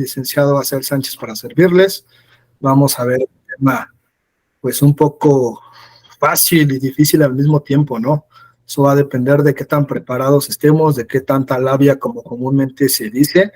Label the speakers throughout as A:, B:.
A: licenciado Asael Sánchez para servirles. Vamos a ver un tema pues un poco fácil y difícil al mismo tiempo, ¿no? Eso va a depender de qué tan preparados estemos, de qué tanta labia, como comúnmente se dice,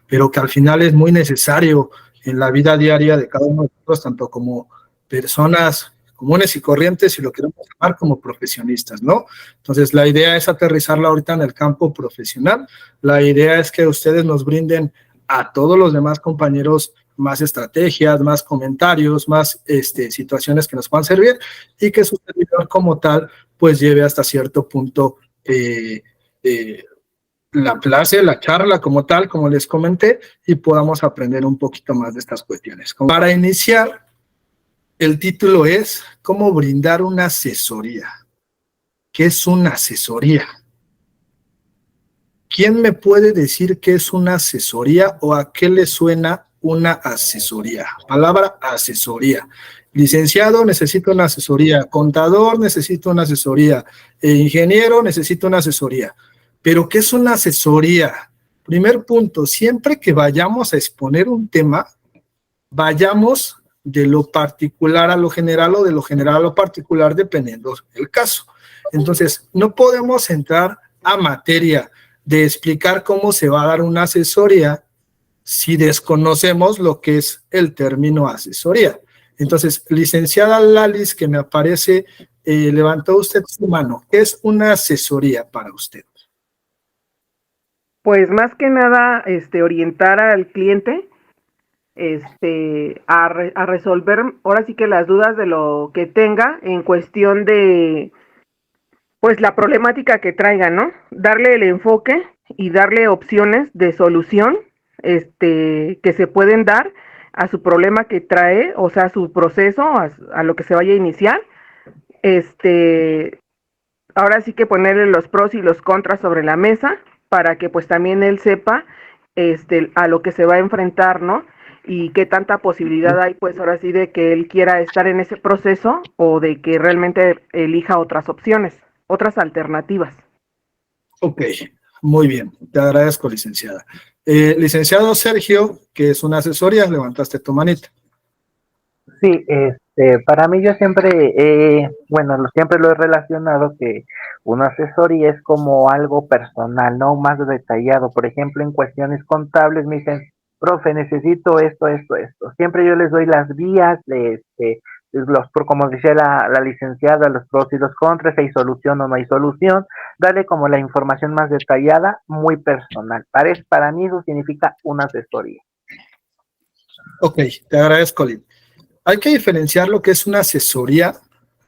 A: pero que al final es muy necesario en la vida diaria de cada uno de nosotros, tanto como personas comunes y corrientes, si lo queremos llamar, como profesionistas, ¿no? Entonces, la idea es aterrizarla ahorita en el campo profesional. La idea es que ustedes nos brinden a todos los demás compañeros más estrategias, más comentarios, más situaciones que nos puedan servir y que su servidor como tal pues lleve hasta cierto punto la clase, la charla como tal, como les comenté, y podamos aprender un poquito más de estas cuestiones. Para iniciar, el título es ¿Cómo brindar una asesoría? ¿Qué es una asesoría? ¿Quién me puede decir qué es una asesoría o a qué le suena una asesoría? Palabra asesoría. Licenciado, necesito una asesoría. Contador, necesito una asesoría. Ingeniero, necesito una asesoría. ¿Pero qué es una asesoría? Primer punto, siempre que vayamos a exponer un tema, vayamos de lo particular a lo general o de lo general a lo particular, dependiendo del caso. Entonces, no podemos entrar a materia de explicar cómo se va a dar una asesoría si desconocemos lo que es el término asesoría. Entonces, licenciada Lalis, que me aparece, levantó usted su mano. ¿Qué es una asesoría para usted?
B: Pues más que nada, orientar al cliente, a resolver ahora sí que las dudas de lo que tenga en cuestión de pues la problemática que traiga, ¿no? Darle el enfoque y darle opciones de solución, que se pueden dar a su problema que trae, o sea, a su proceso, a lo que se vaya a iniciar. Ahora sí que ponerle los pros y los contras sobre la mesa para que pues también él sepa, a lo que se va a enfrentar, ¿no? Y qué tanta posibilidad hay, pues ahora sí, de que él quiera estar en ese proceso o de que realmente elija otras opciones, otras alternativas.
A: Ok, muy bien, te agradezco, licenciada. Licenciado Sergio, que es una asesoría, levantaste tu manita.
C: Sí, para mí yo siempre, siempre lo he relacionado que una asesoría es como algo personal, ¿no? Más detallado. Por ejemplo, en cuestiones contables me dicen, profe, necesito esto, esto, esto. Siempre yo les doy las vías, como decía la licenciada, los pros y los contras, si hay solución o no hay solución, darle como la información más detallada, muy personal. Para mí eso significa una asesoría.
A: Ok, te agradezco, Lin. Hay que diferenciar lo que es una asesoría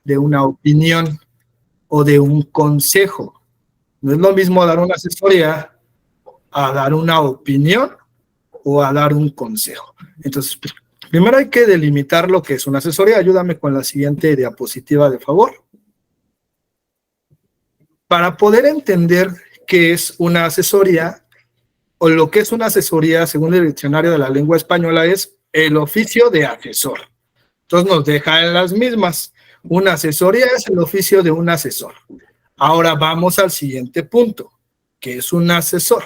A: de una opinión o de un consejo. No es lo mismo dar una asesoría a dar una opinión o a dar un consejo. Entonces, primero hay que delimitar lo que es una asesoría. Ayúdame con la siguiente diapositiva, de favor. Para poder entender qué es una asesoría o lo que es una asesoría, según el diccionario de la lengua española, es el oficio de asesor. Entonces nos deja en las mismas. Una asesoría es el oficio de un asesor. Ahora vamos al siguiente punto, que es un asesor.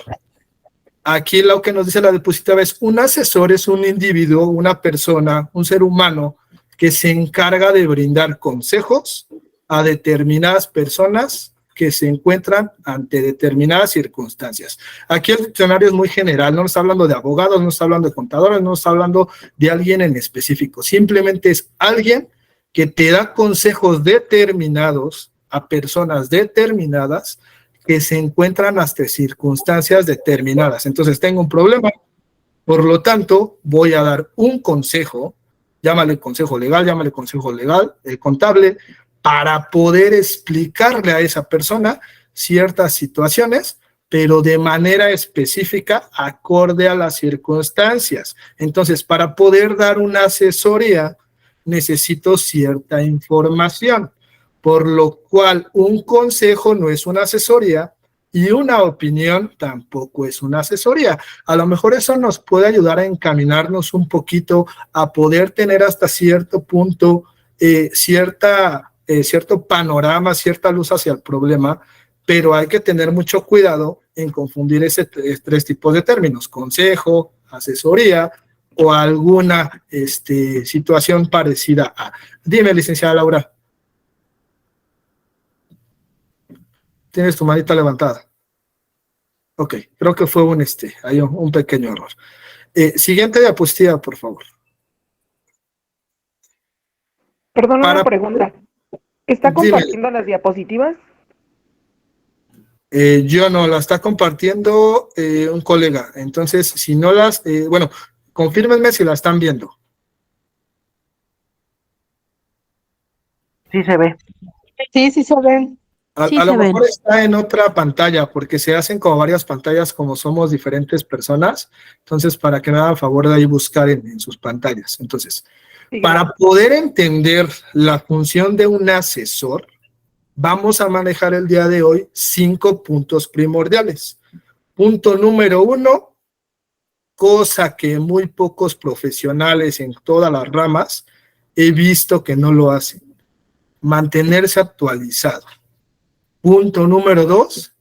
A: Aquí lo que nos dice la diapositiva es un asesor es un individuo, una persona, un ser humano que se encarga de brindar consejos a determinadas personas que se encuentran ante determinadas circunstancias. Aquí el diccionario es muy general, no está hablando de abogados, no está hablando de contadores, no está hablando de alguien en específico, simplemente es alguien que te da consejos determinados a personas determinadas que se encuentran hasta circunstancias determinadas. Entonces tengo un problema, por lo tanto voy a dar un consejo, llámale consejo legal, contable, para poder explicarle a esa persona ciertas situaciones, pero de manera específica, acorde a las circunstancias. Entonces, para poder dar una asesoría, necesito cierta información, por lo cual un consejo no es una asesoría y una opinión tampoco es una asesoría. A lo mejor eso nos puede ayudar a encaminarnos un poquito a poder tener hasta cierto punto cierto panorama, cierta luz hacia el problema, pero hay que tener mucho cuidado en confundir tres tipos de términos: consejo, asesoría o alguna situación parecida a. Dime, licenciada Laura. Tienes tu manita levantada. Ok, creo que fue hay un pequeño error. Siguiente diapositiva, por favor.
B: Perdón, una pregunta. ¿Está compartiendo las diapositivas?
A: Yo no, la está compartiendo un colega. Entonces, si no las... bueno, confírmenme si la están viendo.
C: Sí se ve.
D: Sí, sí se ven.
A: A lo mejor está en otra pantalla, porque se hacen como varias pantallas como somos diferentes personas. Entonces, para que me hagan favor de ahí buscar en sus pantallas. Entonces, para poder entender la función de un asesor, vamos a manejar el día de hoy 5 puntos primordiales. Punto número 1, cosa que muy pocos profesionales en todas las ramas he visto que no lo hacen: mantenerse actualizado. Punto número 2,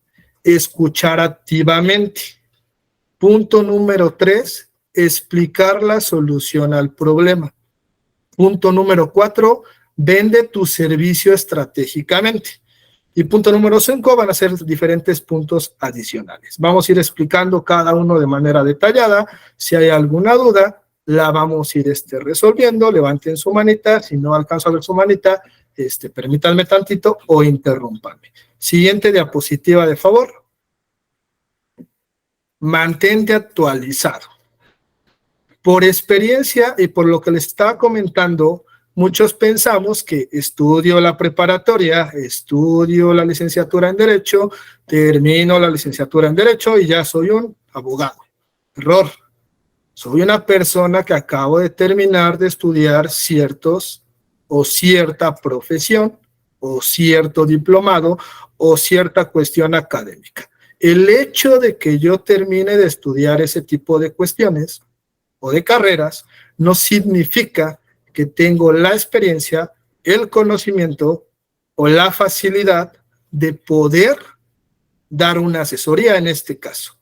A: escuchar activamente. Punto número 3, explicar la solución al problema. Punto número 4, vende tu servicio estratégicamente. Y punto número 5, van a ser diferentes puntos adicionales. Vamos a ir explicando cada uno de manera detallada. Si hay alguna duda, la vamos a ir resolviendo. Levanten su manita. Si no alcanzo a ver su manita, permítanme tantito o interrúmpanme. Siguiente diapositiva, de favor. Mantente actualizado. Por experiencia y por lo que les estaba comentando, muchos pensamos que estudio la preparatoria, estudio la licenciatura en Derecho, termino la licenciatura en Derecho y ya soy un abogado. Error. Soy una persona que acabo de terminar de estudiar cierta profesión o cierto diplomado o cierta cuestión académica. El hecho de que yo termine de estudiar ese tipo de cuestiones o de carreras no significa que tengo la experiencia, el conocimiento o la facilidad de poder dar una asesoría en este caso.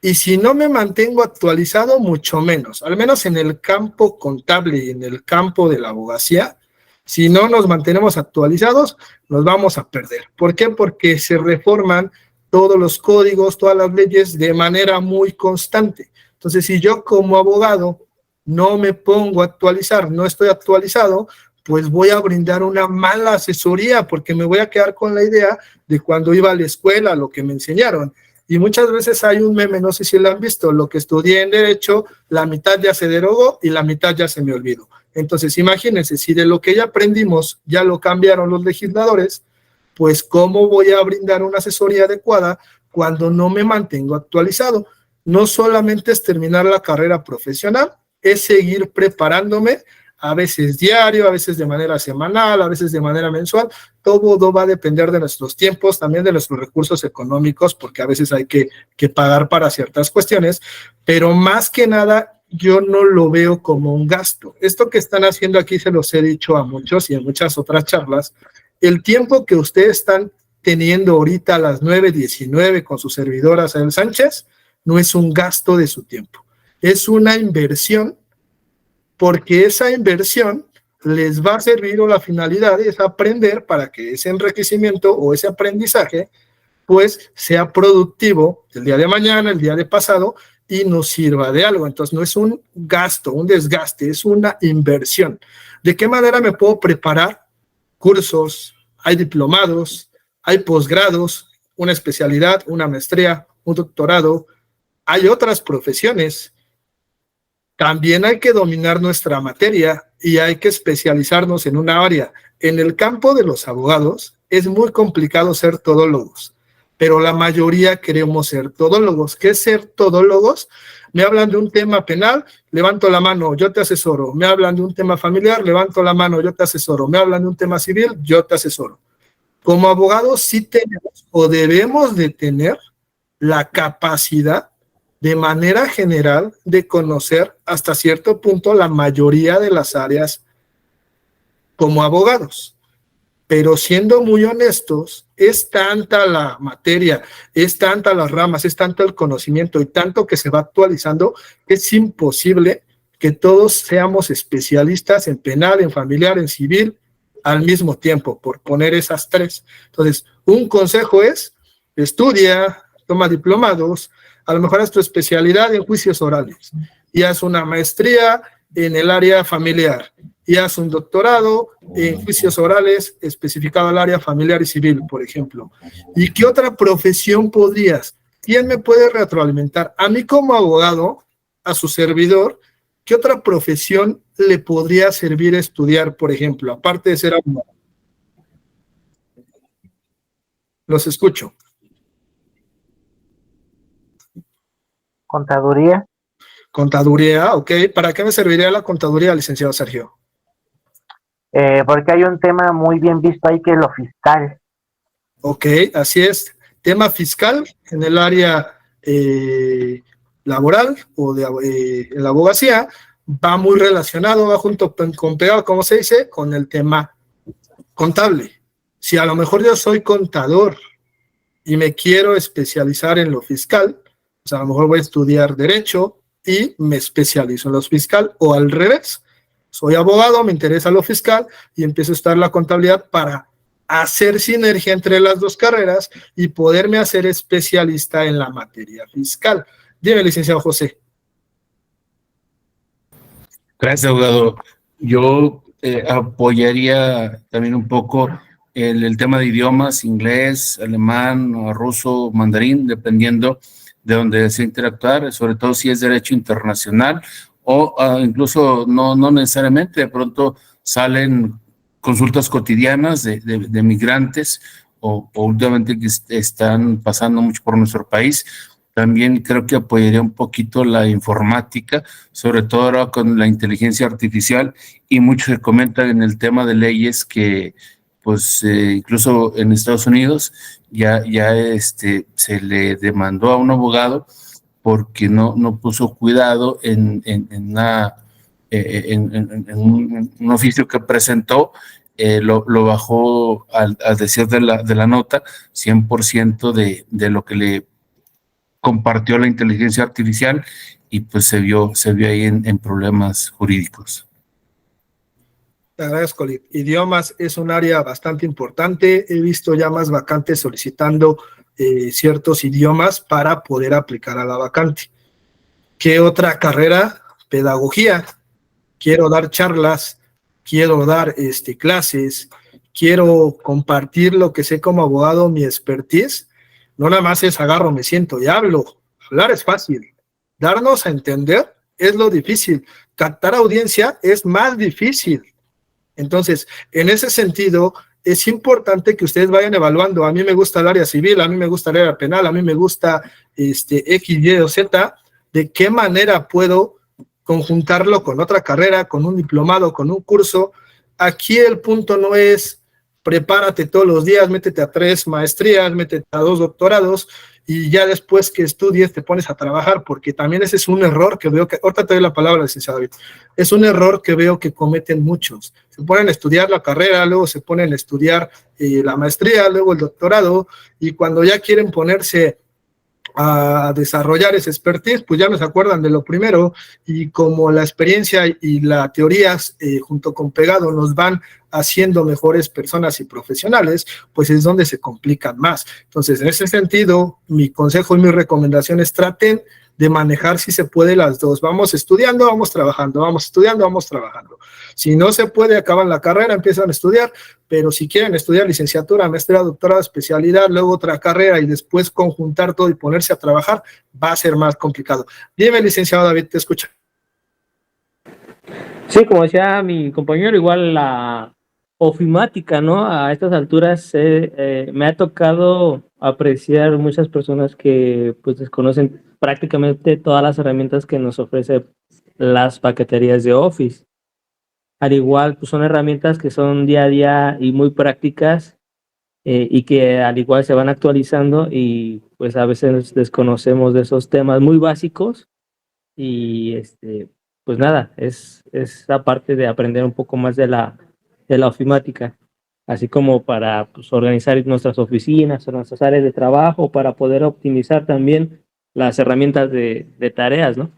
A: Y si no me mantengo actualizado, mucho menos, al menos en el campo contable y en el campo de la abogacía. Si no nos mantenemos actualizados, nos vamos a perder. ¿Por qué? Porque se reforman todos los códigos, todas las leyes de manera muy constante. Entonces, si yo como abogado no me pongo a actualizar, no estoy actualizado, pues voy a brindar una mala asesoría porque me voy a quedar con la idea de cuando iba a la escuela, lo que me enseñaron. Y muchas veces hay un meme, no sé si lo han visto: lo que estudié en Derecho, la mitad ya se derogó y la mitad ya se me olvidó. Entonces, imagínense, si de lo que ya aprendimos ya lo cambiaron los legisladores, pues ¿cómo voy a brindar una asesoría adecuada cuando no me mantengo actualizado? No solamente es terminar la carrera profesional, es seguir preparándome, a veces diario, a veces de manera semanal, a veces de manera mensual. Todo va a depender de nuestros tiempos, también de nuestros recursos económicos, porque a veces hay que pagar para ciertas cuestiones, pero más que nada yo no lo veo como un gasto. Esto que están haciendo aquí se los he dicho a muchos y en muchas otras charlas. El tiempo que ustedes están teniendo ahorita a las 9:19 con su servidora Sael Sánchez no es un gasto de su tiempo, es una inversión, porque esa inversión les va a servir, o la finalidad es aprender para que ese enriquecimiento o ese aprendizaje pues sea productivo el día de mañana, el día de pasado, y nos sirva de algo. Entonces no es un gasto, un desgaste, es una inversión. ¿De qué manera me puedo preparar? Cursos, hay diplomados, hay posgrados, una especialidad, una maestría, un doctorado, hay otras profesiones. También hay que dominar nuestra materia y hay que especializarnos en una área. En el campo de los abogados es muy complicado ser todólogos, pero la mayoría queremos ser todólogos. ¿Qué es ser todólogos? Me hablan de un tema penal, levanto la mano, yo te asesoro. Me hablan de un tema familiar, levanto la mano, yo te asesoro. Me hablan de un tema civil, yo te asesoro. Como abogados sí tenemos o debemos de tener la capacidad de manera general de conocer hasta cierto punto la mayoría de las áreas como abogados. pero siendo muy honestos, es tanta la materia, es tanta las ramas, es tanto el conocimiento y tanto que se va actualizando, que es imposible que todos seamos especialistas en penal, en familiar, en civil, al mismo tiempo, por poner esas tres. Entonces, un consejo es, estudia, toma diplomados, a lo mejor haz tu especialidad en juicios orales y haz una maestría en el área familiar y haz un doctorado en juicios orales especificado al área familiar y civil, por ejemplo. ¿Y qué otra profesión podrías? ¿Quién me puede retroalimentar? A mí como abogado, a su servidor, ¿qué otra profesión le podría servir estudiar, por ejemplo, aparte de ser abogado? Los escucho.
C: Contaduría.
A: Contaduría, ok. ¿Para qué me serviría la contaduría, licenciado Sergio?
C: Porque hay un tema muy bien visto ahí que es lo fiscal.
A: Ok, así es. Tema fiscal en el área laboral o de la abogacía va muy relacionado, va junto con pegado, como se dice, con el tema contable. Si a lo mejor yo soy contador y me quiero especializar en lo fiscal, pues a lo mejor voy a estudiar derecho y me especializo en lo fiscal, o al revés, soy abogado, me interesa lo fiscal y empiezo a estudiar la contabilidad para hacer sinergia entre las dos carreras y poderme hacer especialista en la materia fiscal. Dime, licenciado José.
E: Gracias, abogado. Yo apoyaría también un poco el tema de idiomas, inglés, alemán, ruso, mandarín, dependiendo de donde desee interactuar, sobre todo si es derecho internacional o incluso no necesariamente, de pronto salen consultas cotidianas de migrantes o últimamente que están pasando mucho por nuestro país. También creo que apoyaría un poquito la informática, sobre todo ahora con la inteligencia artificial, y mucho se comenta en el tema de leyes que, pues, incluso en Estados Unidos ya se le demandó a un abogado porque no puso cuidado en un oficio que presentó. Lo bajó al decir de la nota 100% de lo que le compartió la inteligencia artificial y pues se vio ahí en problemas jurídicos.
A: Te agradezco, Lid. Idiomas es un área bastante importante. He visto ya más vacantes solicitando ciertos idiomas para poder aplicar a la vacante. ¿Qué otra carrera? Pedagogía. Quiero dar charlas, quiero dar clases, quiero compartir lo que sé como abogado, mi expertise. No nada más es agarro, me siento y hablo. Hablar es fácil. Darnos a entender es lo difícil. Captar audiencia es más difícil. Entonces, en ese sentido, es importante que ustedes vayan evaluando. A mí me gusta el área civil, a mí me gusta el área penal, a mí me gusta X, Y o Z. ¿De qué manera puedo conjuntarlo con otra carrera, con un diplomado, con un curso? Aquí el punto no es prepárate todos los días, métete a 3 maestrías, métete a 2 doctorados y ya después que estudies te pones a trabajar, porque también ese es un error que veo que, ahorita te doy la palabra, licenciado David, es un error que veo que cometen muchos. Se ponen a estudiar la carrera, luego se ponen a estudiar la maestría, luego el doctorado, y cuando ya quieren ponerse a desarrollar ese expertise, pues ya no se acuerdan de lo primero, y como la experiencia y la teoría junto con pegado nos van haciendo mejores personas y profesionales, pues es donde se complican más. Entonces, en ese sentido, mi consejo y mi recomendación es traten de manejar si se puede las dos. Vamos estudiando, vamos trabajando, vamos estudiando, vamos trabajando. Si no se puede, acaban la carrera, empiezan a estudiar, pero si quieren estudiar licenciatura, maestría, doctorado, especialidad, luego otra carrera y después conjuntar todo y ponerse a trabajar, va a ser más complicado. Dime, licenciado David, te escucho.
F: Sí, como decía mi compañero, igual la ofimática, ¿no? A estas alturas me ha tocado apreciar muchas personas que pues desconocen prácticamente todas las herramientas que nos ofrece las paqueterías de Office. Al igual, pues son herramientas que son día a día y muy prácticas y que al igual se van actualizando y pues a veces desconocemos de esos temas muy básicos y pues nada, es aparte de aprender un poco más de la ofimática. así como para pues, organizar nuestras oficinas o nuestras áreas de trabajo, para poder optimizar también las herramientas de tareas, ¿no?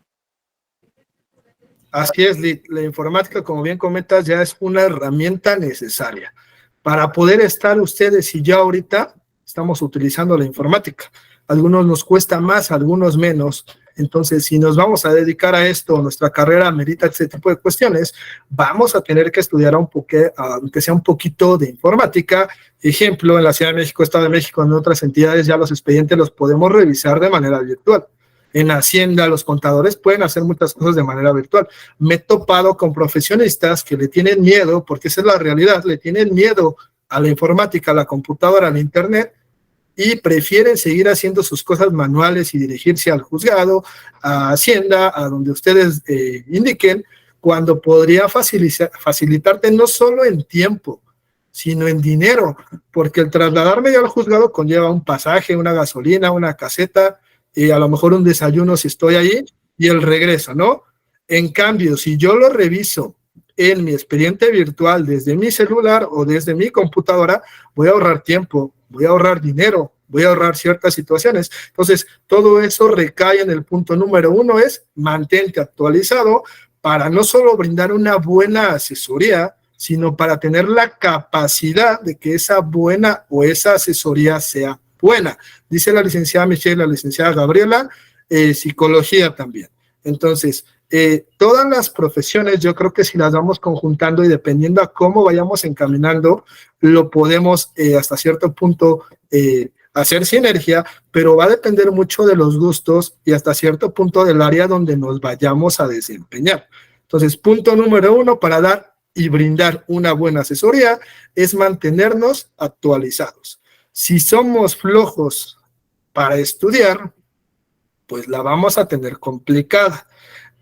A: Así es, la informática, como bien comentas, ya es una herramienta necesaria. Para poder estar ustedes y yo ahorita, estamos utilizando la informática. Algunos nos cuesta más, algunos menos. Entonces, si nos vamos a dedicar a esto, nuestra carrera merita este tipo de cuestiones, vamos a tener que estudiar aunque sea un poquito de informática. Ejemplo, en la Ciudad de México, Estado de México, en otras entidades, ya los expedientes los podemos revisar de manera virtual. En Hacienda, los contadores pueden hacer muchas cosas de manera virtual. Me he topado con profesionistas que le tienen miedo, porque esa es la realidad, le tienen miedo a la informática, a la computadora, al internet, y prefieren seguir haciendo sus cosas manuales y dirigirse al juzgado, a Hacienda, a donde ustedes indiquen, cuando podría facilitarte no solo en tiempo, sino en dinero, porque el trasladarme yo al juzgado conlleva un pasaje, una gasolina, una caseta, a lo mejor un desayuno si estoy ahí, y el regreso, ¿no? En cambio, si yo lo reviso en mi expediente virtual desde mi celular o desde mi computadora, voy a ahorrar tiempo, voy a ahorrar dinero, voy a ahorrar ciertas situaciones. Entonces, todo eso recae en el punto número 1, es mantente actualizado para no solo brindar una buena asesoría, sino para tener la capacidad de que esa buena o esa asesoría sea buena. Dice la licenciada Michelle, la licenciada Gabriela, psicología también. Entonces, todas las profesiones, yo creo que si las vamos conjuntando y dependiendo a cómo vayamos encaminando, lo podemos hasta cierto punto hacer sinergia, pero va a depender mucho de los gustos y hasta cierto punto del área donde nos vayamos a desempeñar. Entonces, punto número 1 para dar y brindar una buena asesoría es mantenernos actualizados. Si somos flojos para estudiar, pues la vamos a tener complicada.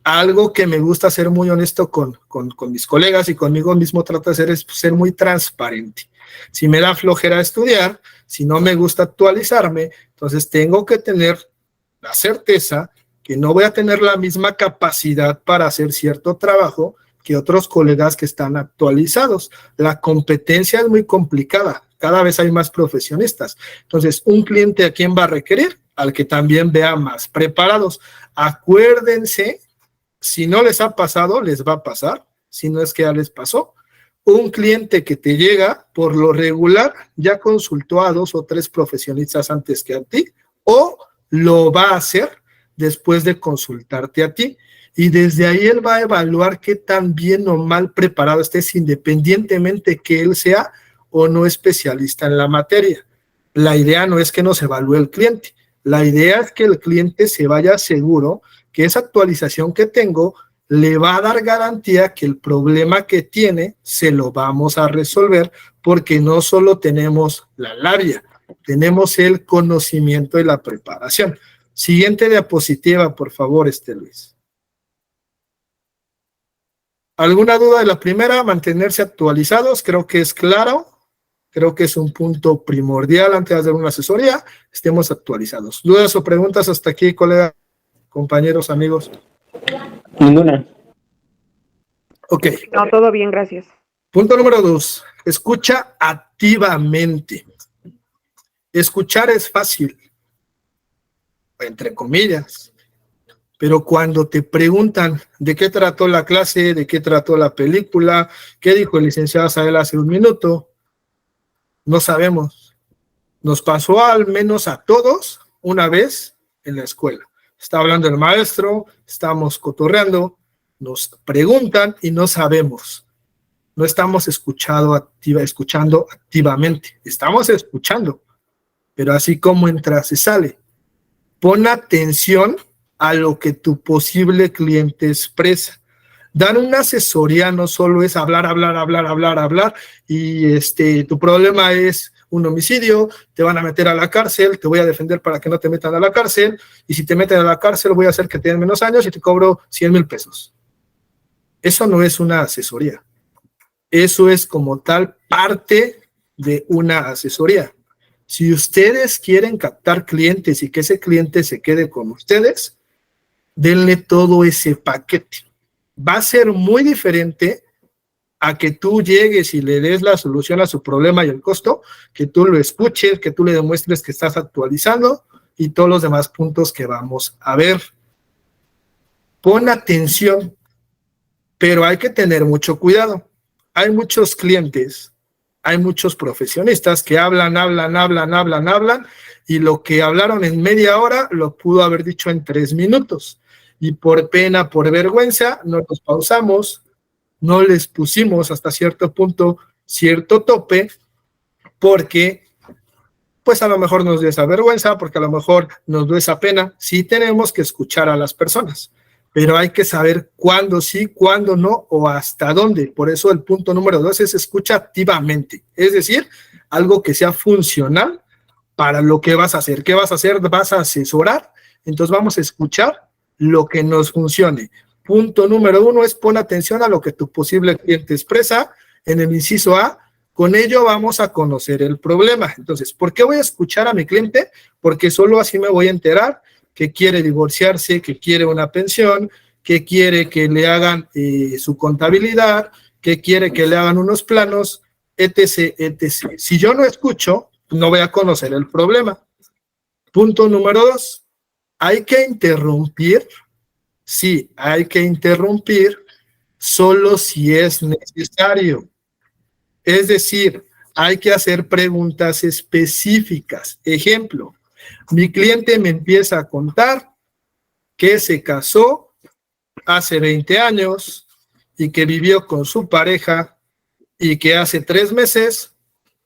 A: Algo que me gusta ser muy honesto con mis colegas y conmigo mismo trato de hacer es ser muy transparente. Si me da flojera estudiar, si no me gusta actualizarme, entonces tengo que tener la certeza que no voy a tener la misma capacidad para hacer cierto trabajo que otros colegas que están actualizados. La competencia es muy complicada, cada vez hay más profesionistas. Entonces, un cliente, ¿a quién va a requerir? Al que también vea más preparados. Acuérdense, si no les ha pasado, les va a pasar, si no es que ya les pasó. Un cliente que te llega, por lo regular, ya consultó a 2 o 3 profesionistas antes que a ti, o lo va a hacer después de consultarte a ti. Y desde ahí él va a evaluar qué tan bien o mal preparado estés, independientemente que él sea o no especialista en la materia. La idea no es que nos evalúe el cliente, la idea es que el cliente se vaya seguro que esa actualización que tengo le va a dar garantía que el problema que tiene se lo vamos a resolver, porque no solo tenemos la labia, tenemos el conocimiento y la preparación. Siguiente diapositiva, por favor, Luis. ¿Alguna duda de la primera? Mantenerse actualizados, creo que es claro. Creo que es un punto primordial antes de hacer una asesoría, estemos actualizados. ¿Dudas o preguntas hasta aquí, colegas, compañeros, amigos?
F: Ninguna.
A: Ok.
B: No, todo bien, gracias.
A: Punto número 2, escucha activamente. Escuchar es fácil, entre comillas, pero cuando te preguntan de qué trató la clase, de qué trató la película, qué dijo el licenciado Sael hace un minuto, no sabemos. Nos pasó al menos a todos una vez en la escuela. Está hablando el maestro, estamos cotorreando, nos preguntan y no sabemos. No estamos escuchando activamente. Estamos escuchando, pero así como entra, se sale. Pon atención a lo que tu posible cliente expresa. Dar una asesoría no solo es hablar, y tu problema es un homicidio, te van a meter a la cárcel, te voy a defender para que no te metan a la cárcel, y si te meten a la cárcel voy a hacer que te den menos años y te cobro 100,000 pesos. Eso no es una asesoría. Eso es como tal parte de una asesoría. Si ustedes quieren captar clientes y que ese cliente se quede con ustedes, denle todo ese paquete. Va a ser muy diferente a que tú llegues y le des la solución a su problema y el costo, que tú lo escuches, que tú le demuestres que estás actualizando y todos los demás puntos que vamos a ver. Pon atención, pero hay que tener mucho cuidado. Hay muchos clientes, hay muchos profesionistas que hablan, y lo que hablaron en media hora lo pudo haber dicho en 3 minutos. Y por pena, por vergüenza, no nos pausamos, no les pusimos hasta cierto punto cierto tope, porque pues a lo mejor nos dio esa vergüenza, porque a lo mejor nos dio esa pena. Sí tenemos que escuchar a las personas, pero hay que saber cuándo sí, cuándo no, o hasta dónde. Por eso el punto número 2 es escucha activamente, es decir, algo que sea funcional para lo que vas a hacer. ¿Qué vas a hacer? Vas a asesorar, entonces vamos a escuchar lo que nos funcione. Punto número 1 es pon atención a lo que tu posible cliente expresa en el inciso A. Con ello vamos a conocer el problema. Entonces, ¿por qué voy a escuchar a mi cliente? Porque solo así me voy a enterar que quiere divorciarse, que quiere una pensión, que quiere que le hagan su contabilidad, que quiere que le hagan unos planos, etc., etc. Si yo no escucho, no voy a conocer el problema. Punto número 2, hay que interrumpir. Sí, hay que interrumpir solo si es necesario. Es decir, hay que hacer preguntas específicas. Ejemplo, mi cliente me empieza a contar que se casó hace 20 años y que vivió con su pareja y que hace 3 meses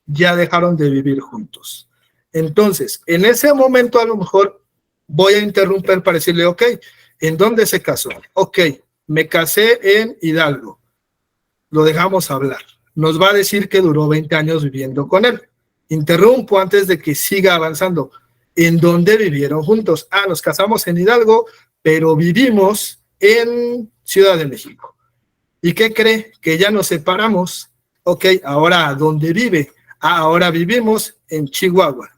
A: ya dejaron de vivir juntos. Entonces, en ese momento a lo mejor voy a interrumpir para decirle, ok, ¿en dónde se casó? Ok, me casé en Hidalgo. Lo dejamos hablar. Nos va a decir que duró 20 años viviendo con él. Interrumpo antes de que siga avanzando. ¿En dónde vivieron juntos? Ah, nos casamos en Hidalgo, pero vivimos en Ciudad de México. ¿Y qué cree? Que ya nos separamos. Ok, ahora ¿a dónde vive? Ah, ahora vivimos en Chihuahua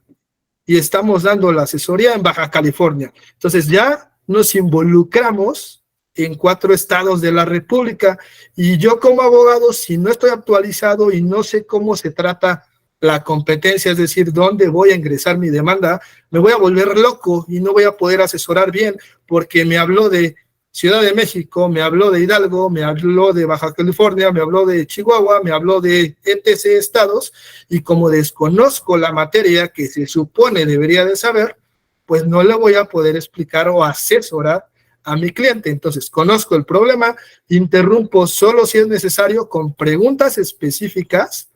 A: y estamos dando la asesoría en Baja California. Entonces ya nos involucramos en 4 estados de la República, y yo como abogado, si no estoy actualizado y no sé cómo se trata la competencia, es decir, dónde voy a ingresar mi demanda, me voy a volver loco y no voy a poder asesorar bien, porque me habló de Ciudad de México, me habló de Hidalgo, me habló de Baja California, me habló de Chihuahua, me habló de etc. estados, y como desconozco la materia que se supone debería de saber, pues no le voy a poder explicar o asesorar a mi cliente. Entonces, conozco el problema, interrumpo solo si es necesario con preguntas específicas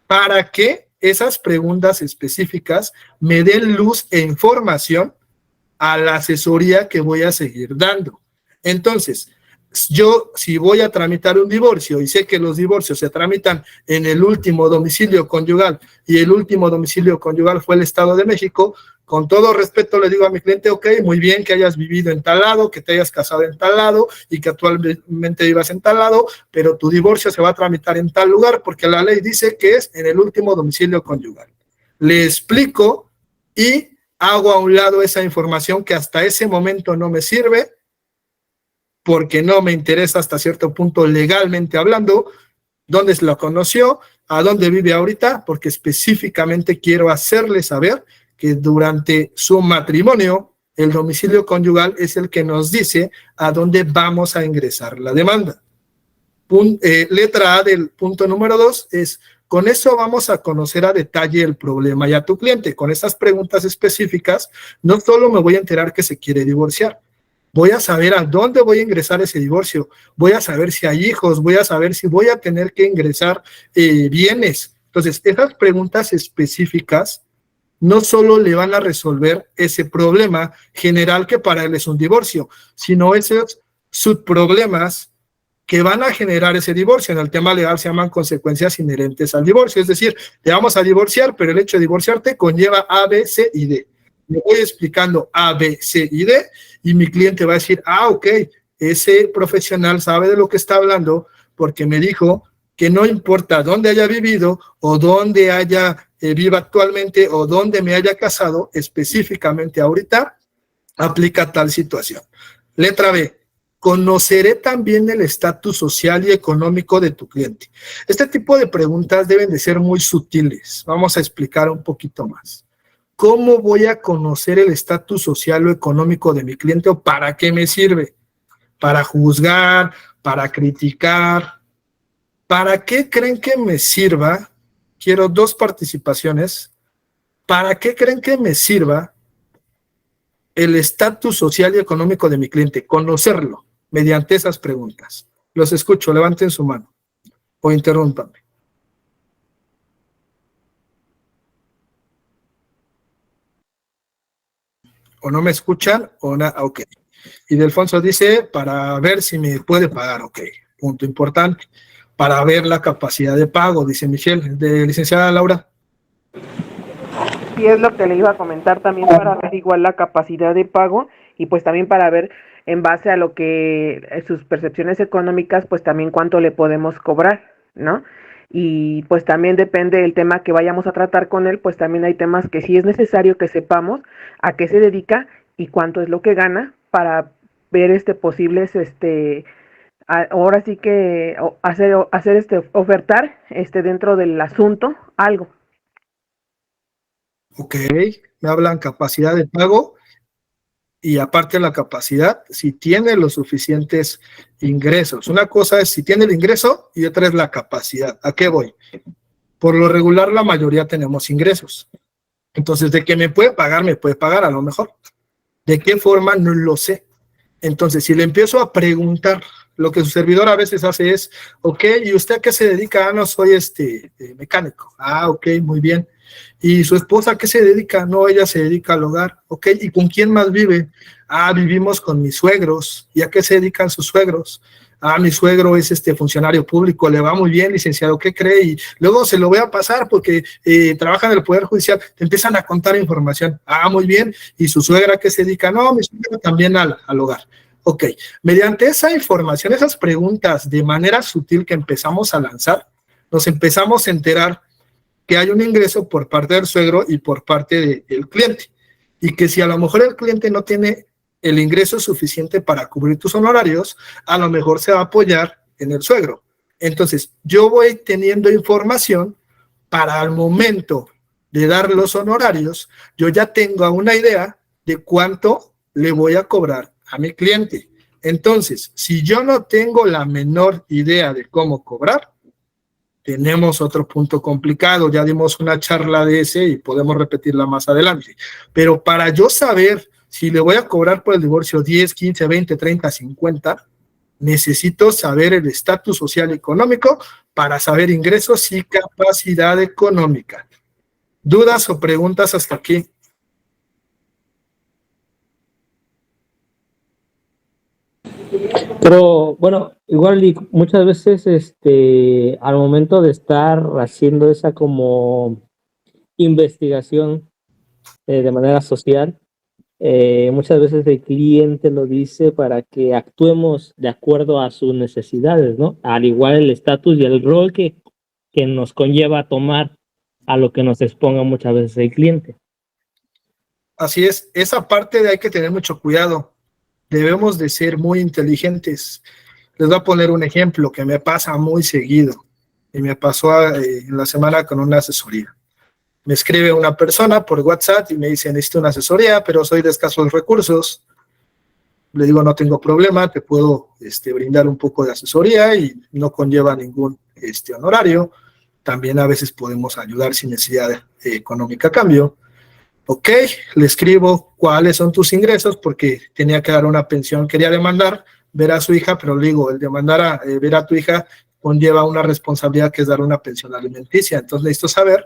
A: para que esas preguntas específicas me den luz e información a la asesoría que voy a seguir dando. Entonces, yo si voy a tramitar un divorcio y sé que los divorcios se tramitan en el último domicilio conyugal y el último domicilio conyugal fue el Estado de México, con todo respeto le digo a mi cliente, ok, muy bien que hayas vivido en tal lado, que te hayas casado en tal lado y que actualmente vivas en tal lado, pero tu divorcio se va a tramitar en tal lugar porque la ley dice que es en el último domicilio conyugal. Le explico y hago a un lado esa información que hasta ese momento no me sirve, porque no me interesa hasta cierto punto legalmente hablando, dónde se lo conoció, a dónde vive ahorita, porque específicamente quiero hacerle saber que durante su matrimonio, el domicilio conyugal es el que nos dice a dónde vamos a ingresar la demanda. Letra A del punto número 2 es, con eso vamos a conocer a detalle el problema y a tu cliente. Con esas preguntas específicas, no solo me voy a enterar que se quiere divorciar, voy a saber a dónde voy a ingresar ese divorcio, voy a saber si hay hijos, voy a saber si voy a tener que ingresar bienes. Entonces, esas preguntas específicas no solo le van a resolver ese problema general que para él es un divorcio, sino esos subproblemas que van a generar ese divorcio. En el tema legal se llaman consecuencias inherentes al divorcio, es decir, te vamos a divorciar, pero el hecho de divorciarte conlleva A, B, C y D. Me voy explicando A, B, C y D, y mi cliente va a decir, ah, ok, ese profesional sabe de lo que está hablando porque me dijo que no importa dónde haya vivido o dónde viva actualmente o dónde me haya casado, específicamente ahorita aplica tal situación. Letra B, ¿Conoceré también el estatus social y económico de tu cliente? Este tipo de preguntas deben de ser muy sutiles. Vamos a explicar un poquito más. ¿Cómo voy a conocer el estatus social o económico de mi cliente o para qué me sirve? ¿Para juzgar? ¿Para criticar? ¿Para qué creen que me sirva? Quiero 2 participaciones. ¿Para qué creen que me sirva el estatus social y económico de mi cliente? Conocerlo mediante esas preguntas. Los escucho, levanten su mano o interrúmpanme. O no me escuchan o nada, ok. Y Delfonso dice, para ver si me puede pagar, ok. Punto importante. Para ver la capacidad de pago, dice Michelle. De licenciada Laura.
B: Sí, es lo que le iba a comentar también para ver igual la capacidad de pago y pues también para ver en base a lo que sus percepciones económicas, pues también cuánto le podemos cobrar, ¿no? Y pues también depende del tema que vayamos a tratar con él, pues también hay temas que sí es necesario que sepamos a qué se dedica y cuánto es lo que gana para ver posibles ahora sí que hacer ofertar dentro del asunto algo.
A: Ok, me hablan capacidad de pago y aparte de la capacidad, si tiene los suficientes ingresos. Una cosa es si tiene el ingreso y otra es la capacidad. ¿A qué voy? Por lo regular, la mayoría tenemos ingresos. Entonces, de que me puede pagar a lo mejor. ¿De qué forma? No lo sé. Entonces, si le empiezo a preguntar, lo que su servidor a veces hace es, ok, ¿y usted a qué se dedica? Ah, no, soy mecánico. Ah, ok, muy bien. ¿Y su esposa a qué se dedica? No, ella se dedica al hogar. Ok, ¿y con quién más vive? Ah, vivimos con mis suegros. ¿Y a qué se dedican sus suegros? Ah, mi suegro es funcionario público, le va muy bien, licenciado, ¿qué cree? Y luego se lo voy a pasar porque trabaja en el Poder Judicial, te empiezan a contar información. Ah, muy bien, ¿y su suegra a qué se dedica? No, mi suegra también al hogar. Ok, mediante esa información, esas preguntas de manera sutil que empezamos a lanzar, nos empezamos a enterar que hay un ingreso por parte del suegro y por parte del cliente. Y que si a lo mejor el cliente no tiene el ingreso suficiente para cubrir tus honorarios, a lo mejor se va a apoyar en el suegro. Entonces, yo voy teniendo información para al momento de dar los honorarios, yo ya tengo una idea de cuánto le voy a cobrar a mi cliente. Entonces, si yo no tengo la menor idea de cómo cobrar, tenemos otro punto complicado. Ya dimos una charla de ese y podemos repetirla más adelante. Pero para yo saber si le voy a cobrar por el divorcio 10, 15, 20, 30, 50, necesito saber el estatus social y económico para saber ingresos y capacidad económica. ¿Dudas o preguntas hasta aquí?
F: Pero bueno, igual y muchas veces al momento de estar haciendo esa como investigación de manera social, muchas veces el cliente lo dice para que actuemos de acuerdo a sus necesidades, ¿no? Al igual el estatus y el rol que nos conlleva a tomar a lo que nos exponga muchas veces el cliente.
A: Así es, esa parte de hay que tener mucho cuidado. Debemos de ser muy inteligentes. Les voy a poner un ejemplo que me pasa muy seguido y me pasó en la semana con una asesoría. Me escribe una persona por WhatsApp y me dice, necesito una asesoría, pero soy de escasos recursos. Le digo, no tengo problema, te puedo brindar un poco de asesoría y no conlleva ningún honorario. También a veces podemos ayudar sin necesidad económica a cambio. Ok, le escribo cuáles son tus ingresos porque tenía que dar una pensión, quería demandar, ver a su hija, pero le digo, el demandar ver a tu hija conlleva una responsabilidad que es dar una pensión alimenticia. Entonces necesito saber,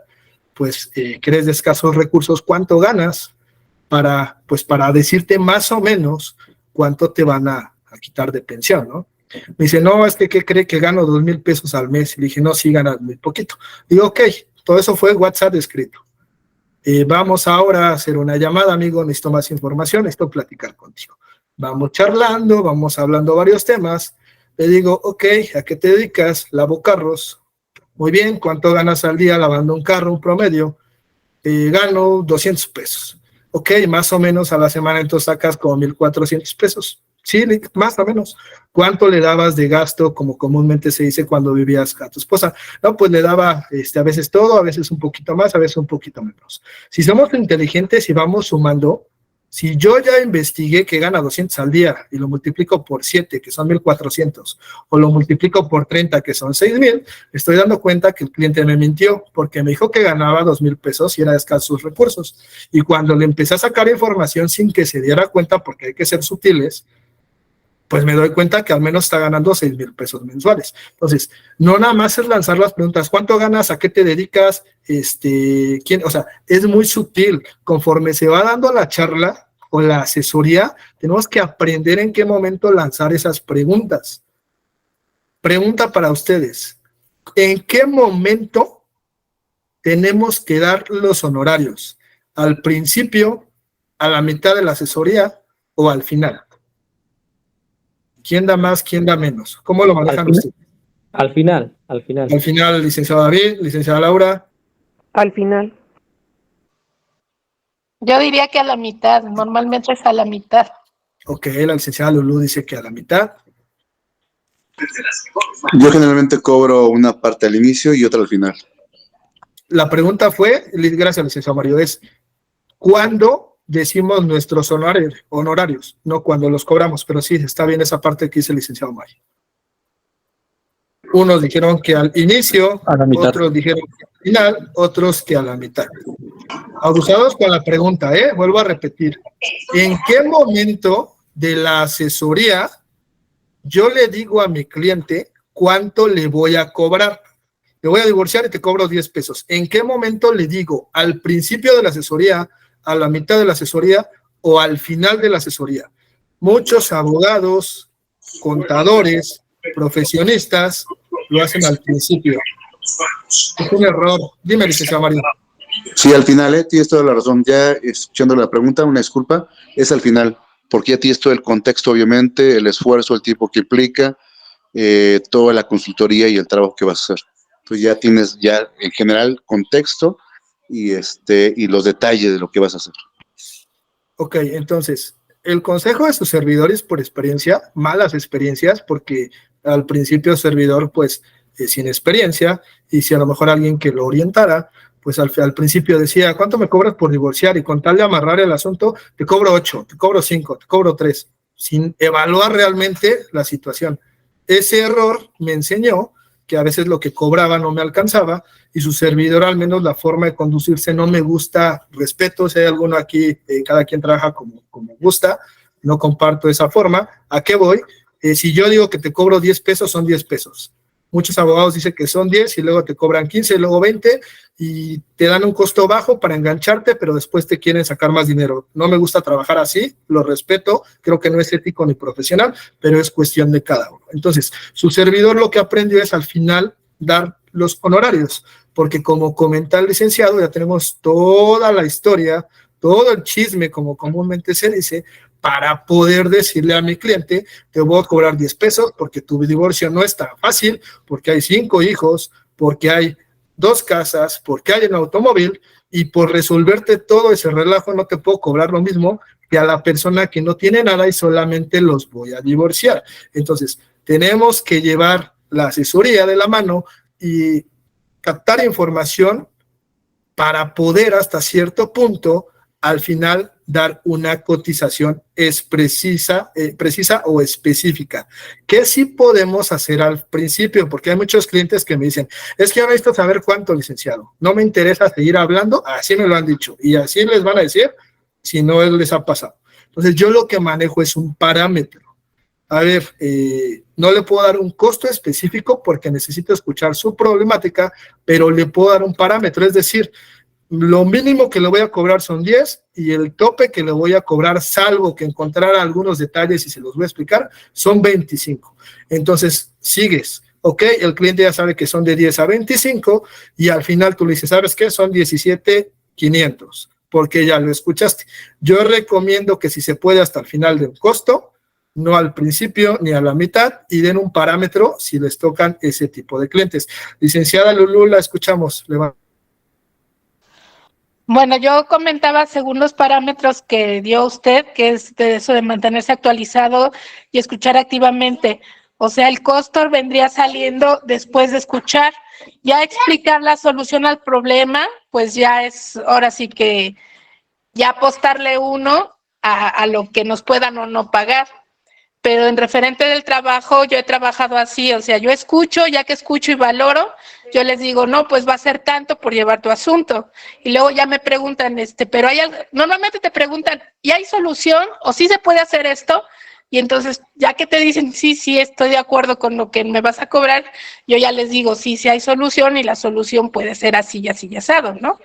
A: pues, que eres de escasos recursos, cuánto ganas para decirte más o menos cuánto te van a quitar de pensión, ¿no? Me dice, no, es que ¿qué cree que gano 2,000 pesos al mes? Y le dije, no, sí ganas muy poquito. Digo, ok, todo eso fue WhatsApp escrito. Vamos ahora a hacer una llamada, amigo, necesito más información, necesito platicar contigo. Vamos charlando, vamos hablando varios temas. Le digo, ok, ¿a qué te dedicas? Lavo carros. Muy bien, ¿cuánto ganas al día lavando un carro, un promedio? Gano 200 pesos. Ok, más o menos a la semana entonces sacas como 1,400 pesos. Sí, más o menos. ¿Cuánto le dabas de gasto, como comúnmente se dice cuando vivías a tu esposa? No, pues le daba a veces todo, a veces un poquito más, a veces un poquito menos. Si somos inteligentes y vamos sumando, si yo ya investigué que gana 200 al día y lo multiplico por 7, que son 1,400, o lo multiplico por 30, que son 6,000, estoy dando cuenta que el cliente me mintió, porque me dijo que ganaba 2,000 pesos y era de escasos recursos. Y cuando le empecé a sacar información sin que se diera cuenta, porque hay que ser sutiles, pues me doy cuenta que al menos está ganando 6,000 pesos mensuales. Entonces, no nada más es lanzar las preguntas, ¿cuánto ganas? ¿A qué te dedicas? ¿Quién? O sea, es muy sutil. Conforme se va dando la charla o la asesoría, tenemos que aprender en qué momento lanzar esas preguntas. Pregunta para ustedes, ¿en qué momento tenemos que dar los honorarios? ¿Al principio, a la mitad de la asesoría o al final? ¿Quién da más, quién da menos? ¿Cómo lo manejan ustedes?
F: Al final.
A: Al final, licenciado David, licenciada Laura.
B: Al final.
D: Yo diría que a la mitad, normalmente es a la mitad.
A: Ok, la licenciada Lulú dice que a la mitad.
G: Yo generalmente cobro una parte al inicio y otra al final.
A: La pregunta fue, gracias licenciado Mario, es ¿cuándo decimos nuestros honorarios? No cuando los cobramos, pero sí, está bien esa parte que dice el licenciado Mario. Unos dijeron que al inicio, otros dijeron que al final, otros que a la mitad. Abusados con la pregunta, vuelvo a repetir. ¿En qué momento de la asesoría yo le digo a mi cliente cuánto le voy a cobrar? Te voy a divorciar y te cobro 10 pesos. ¿En qué momento le digo? ¿Al principio de la asesoría, a la mitad de la asesoría o al final de la asesoría? Muchos abogados, contadores, profesionistas lo hacen al principio. Es un error. Dime, licenciado Mario.
G: Sí, al final, tienes toda la razón. Ya escuchando la pregunta, una disculpa, es al final, porque ya tienes todo el contexto, obviamente, el esfuerzo, el tiempo que implica, toda la consultoría y el trabajo que vas a hacer. Entonces ya tienes en general contexto y los detalles de lo que vas a hacer.
A: Ok, entonces, el consejo de sus servidores por experiencia, malas experiencias, porque al principio servidor, pues, sin experiencia, y si a lo mejor alguien que lo orientara, pues al principio decía, ¿cuánto me cobras por divorciar? Y con tal de amarrar el asunto, te cobro 8, te cobro 5, te cobro 3, sin evaluar realmente la situación. Ese error me enseñó que a veces lo que cobraba no me alcanzaba, y su servidor, al menos la forma de conducirse no me gusta. Respeto, si hay alguno aquí, cada quien trabaja como gusta, no comparto esa forma. ¿A qué voy? Si yo digo que te cobro 10 pesos, son 10 pesos. Muchos abogados dicen que son 10 y luego te cobran 15 y luego 20 y te dan un costo bajo para engancharte, pero después te quieren sacar más dinero. No me gusta trabajar así, lo respeto, creo que no es ético ni profesional, pero es cuestión de cada uno. Entonces, su servidor lo que aprendió es al final dar los honorarios, porque como comenta el licenciado, ya tenemos toda la historia, todo el chisme, como comúnmente se dice, para poder decirle a mi cliente, te voy a cobrar 10 pesos porque tu divorcio no es tan fácil, porque hay 5 hijos, porque hay 2 casas, porque hay un automóvil, y por resolverte todo ese relajo no te puedo cobrar lo mismo que a la persona que no tiene nada y solamente los voy a divorciar. Entonces, tenemos que llevar la asesoría de la mano y captar información para poder hasta cierto punto al final dar una cotización precisa o específica. ¿Qué sí podemos hacer al principio? Porque hay muchos clientes que me dicen, es que yo necesito saber cuánto, licenciado. No me interesa seguir hablando, así me lo han dicho. Y así les van a decir si no les ha pasado. Entonces yo lo que manejo es un parámetro. A ver, no le puedo dar un costo específico porque necesito escuchar su problemática, pero le puedo dar un parámetro, es decir, lo mínimo que le voy a cobrar son 10 y el tope que le voy a cobrar, salvo que encontrara algunos detalles y se los voy a explicar, son 25. Entonces, sigues, ok, el cliente ya sabe que son de 10 a 25 y al final tú le dices, ¿sabes qué? Son 17,500, porque ya lo escuchaste. Yo recomiendo que si se puede hasta el final del costo, no al principio ni a la mitad, y den un parámetro si les tocan ese tipo de clientes. Licenciada Lulú, la escuchamos.
D: Bueno, yo comentaba según los parámetros que dio usted, que es de eso de mantenerse actualizado y escuchar activamente. O sea, el costo vendría saliendo después de escuchar. Ya explicar la solución al problema, pues ya es ahora sí que ya apostarle uno a lo que nos puedan o no pagar. Pero en referente del trabajo, yo he trabajado así, o sea, yo escucho, ya que escucho y valoro, yo les digo, no, pues va a ser tanto por llevar tu asunto. Y luego ya me preguntan, pero hay algo, normalmente te preguntan, ¿y hay solución? ¿O sí se puede hacer esto? Y entonces, ya que te dicen, sí, estoy de acuerdo con lo que me vas a cobrar, yo ya les digo, sí hay solución y la solución puede ser así y así y asado, ¿no?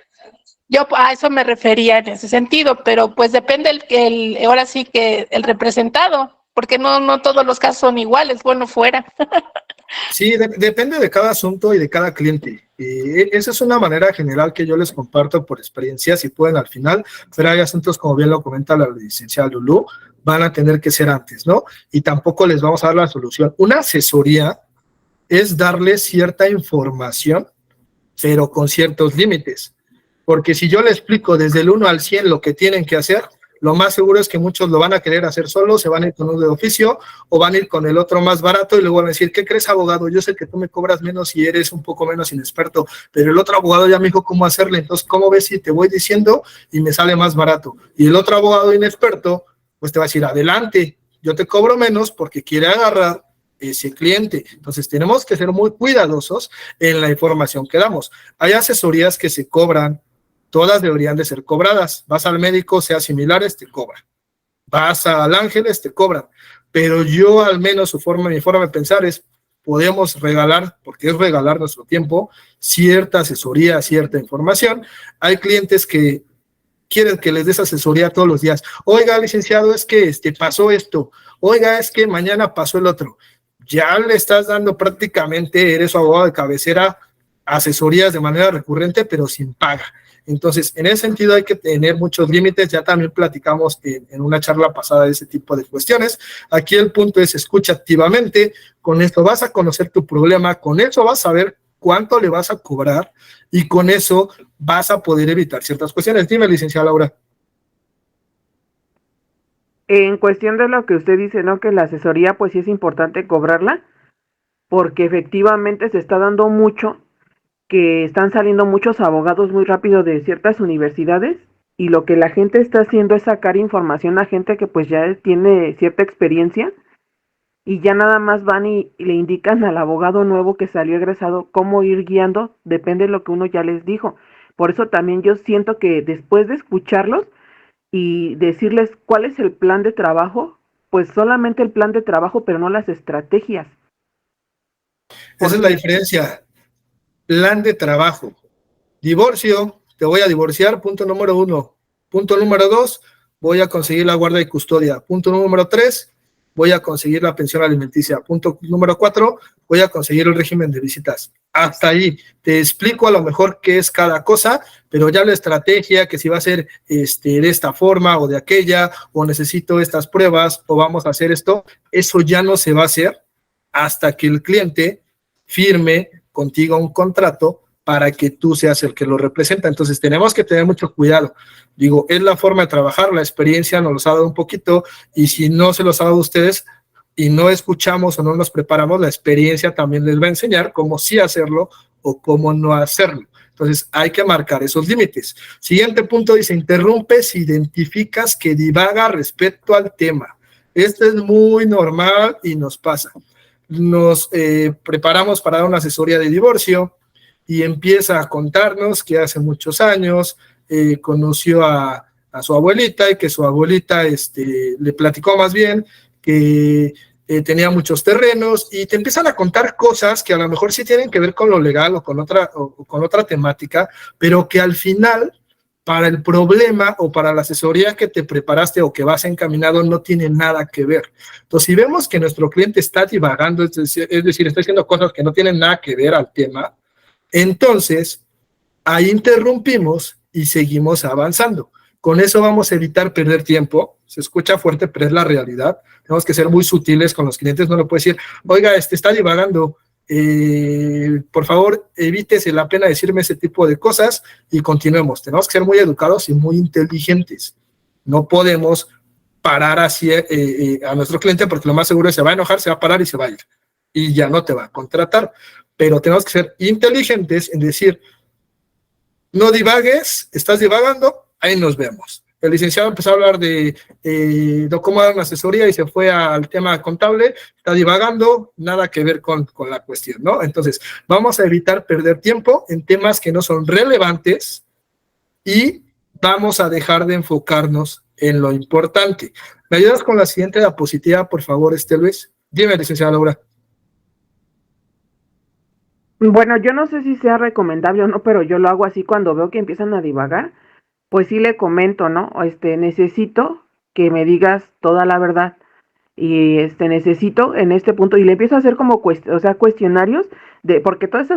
D: Yo a eso me refería en ese sentido, pero pues depende ahora sí que el representado, porque no todos los casos son iguales, bueno, fuera.
A: Sí, depende de cada asunto y de cada cliente. Esa es una manera general que yo les comparto por experiencia, si pueden al final, pero hay asuntos, como bien lo comenta la licenciada Lulú, van a tener que ser antes, ¿no? Y tampoco les vamos a dar la solución. Una asesoría es darles cierta información, pero con ciertos límites. Porque si yo le explico desde el 1 al 100 lo que tienen que hacer, lo más seguro es que muchos lo van a querer hacer solos, se van a ir con uno de oficio o van a ir con el otro más barato y luego van a decir, ¿qué crees, abogado? Yo sé que tú me cobras menos y eres un poco menos inexperto, pero el otro abogado ya me dijo cómo hacerle, entonces, ¿cómo ves si te voy diciendo y me sale más barato? Y el otro abogado inexperto, pues te va a decir, adelante, yo te cobro menos porque quiere agarrar ese cliente. Entonces, tenemos que ser muy cuidadosos en la información que damos. Hay asesorías que se cobran, todas deberían de ser cobradas. Vas al médico, sea similares, te cobran. Vas al Ángeles, te cobran. Pero yo, al menos, mi forma de pensar es, podemos regalar, porque es regalar nuestro tiempo, cierta asesoría, cierta información. Hay clientes que quieren que les des asesoría todos los días. Oiga, licenciado, es que pasó esto. Oiga, es que mañana pasó el otro. Ya le estás dando prácticamente, eres su abogado de cabecera, asesorías de manera recurrente, pero sin paga. Entonces, en ese sentido hay que tener muchos límites, ya también platicamos en una charla pasada de ese tipo de cuestiones. Aquí el punto es escucha activamente, con esto vas a conocer tu problema, con eso vas a ver cuánto le vas a cobrar y con eso vas a poder evitar ciertas cuestiones. Dime, licenciada Laura.
B: En cuestión de lo que usted dice, ¿no? Que la asesoría pues sí es importante cobrarla, porque efectivamente se está dando mucho que están saliendo muchos abogados muy rápido de ciertas universidades y lo que la gente está haciendo es sacar información a gente que pues ya tiene cierta experiencia y ya nada más van y le indican al abogado nuevo que salió egresado cómo ir guiando, depende de lo que uno ya les dijo. Por eso también yo siento que después de escucharlos y decirles cuál es el plan de trabajo, pues solamente el plan de trabajo, pero no las estrategias.
A: Esa es la diferencia. Plan de trabajo. Divorcio, te voy a divorciar, punto número 1. Punto número 2, voy a conseguir la guardia y custodia. Punto número 3, voy a conseguir la pensión alimenticia. Punto número 4, voy a conseguir el régimen de visitas. Hasta ahí. Te explico a lo mejor qué es cada cosa, pero ya la estrategia, que si va a ser de esta forma o de aquella, o necesito estas pruebas, o vamos a hacer esto, eso ya no se va a hacer hasta que el cliente firme contigo un contrato para que tú seas el que lo representa. Entonces tenemos que tener mucho cuidado. Digo, es la forma de trabajar, la experiencia nos los ha dado un poquito y si no se los ha dado a ustedes y no escuchamos o no nos preparamos, la experiencia también les va a enseñar cómo sí hacerlo o cómo no hacerlo. Entonces hay que marcar esos límites. Siguiente punto dice, interrumpe si identificas que divaga respecto al tema. Esto es muy normal y nos pasa. Nos preparamos para dar una asesoría de divorcio y empieza a contarnos que hace muchos años conoció a su abuelita y que su abuelita le platicó más bien que tenía muchos terrenos y te empiezan a contar cosas que a lo mejor sí tienen que ver con lo legal o con otra temática, pero que al final para el problema o para la asesoría que te preparaste o que vas encaminado no tiene nada que ver. Entonces, si vemos que nuestro cliente está divagando, es decir, está haciendo cosas que no tienen nada que ver al tema, entonces ahí interrumpimos y seguimos avanzando. Con eso vamos a evitar perder tiempo. Se escucha fuerte, pero es la realidad. Tenemos que ser muy sutiles con los clientes. No le puedes decir, oiga, está divagando, por favor, evítese la pena decirme ese tipo de cosas y continuemos. Tenemos que ser muy educados y muy inteligentes. No podemos parar así a nuestro cliente porque lo más seguro es que se va a enojar, se va a parar y se va a ir. Y ya no te va a contratar. Pero tenemos que ser inteligentes en decir, no divagues, estás divagando, ahí nos vemos. El licenciado empezó a hablar de cómo dar una asesoría y se fue al tema contable, está divagando, nada que ver con la cuestión, ¿no? Entonces, vamos a evitar perder tiempo en temas que no son relevantes y vamos a dejar de enfocarnos en lo importante. ¿Me ayudas con la siguiente diapositiva, por favor, Luis? Dime, licenciada Laura.
B: Bueno, yo no sé si sea recomendable o no, pero yo lo hago así cuando veo que empiezan a divagar, pues sí le comento, ¿no? Necesito que me digas toda la verdad y necesito en este punto y le empiezo a hacer como cuestionarios porque todas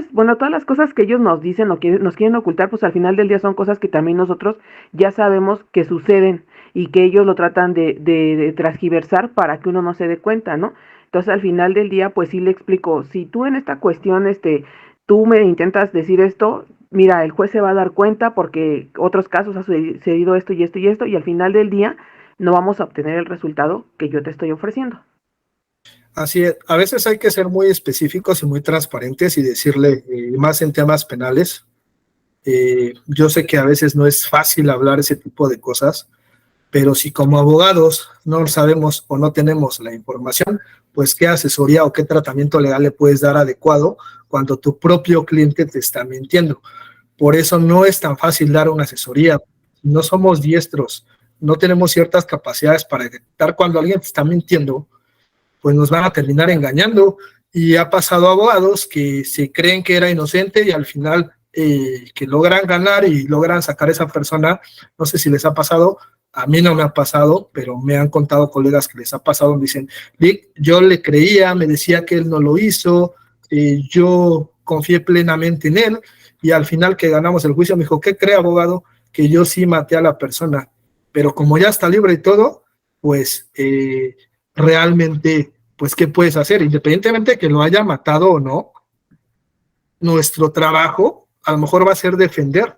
B: las cosas que ellos nos dicen o que nos quieren ocultar, pues al final del día son cosas que también nosotros ya sabemos que suceden y que ellos lo tratan de transgiversar para que uno no se dé cuenta, ¿no? Entonces al final del día, pues sí le explico, si tú en esta cuestión, tú me intentas decir esto, mira, el juez se va a dar cuenta porque otros casos ha sucedido esto y esto y esto, y al final del día no vamos a obtener el resultado que yo te estoy ofreciendo.
A: Así es, a veces hay que ser muy específicos y muy transparentes y decirle, más en temas penales, yo sé que a veces no es fácil hablar ese tipo de cosas, pero si como abogados no sabemos o no tenemos la información, pues qué asesoría o qué tratamiento legal le puedes dar adecuado cuando tu propio cliente te está mintiendo. Por eso no es tan fácil dar una asesoría. No somos diestros, no tenemos ciertas capacidades para detectar cuando alguien te está mintiendo, pues nos van a terminar engañando. Y ha pasado a abogados que se creen que era inocente y al final que logran ganar y logran sacar a esa persona. No sé si les ha pasado, a mí no me ha pasado, pero me han contado colegas que les ha pasado, me dicen, Vic, yo le creía, me decía que él no lo hizo, yo confié plenamente en él, y al final que ganamos el juicio me dijo, ¿qué cree, abogado? Que yo sí maté a la persona, pero como ya está libre y todo, pues realmente, pues ¿qué puedes hacer? Independientemente de que lo haya matado o no, nuestro trabajo a lo mejor va a ser defender.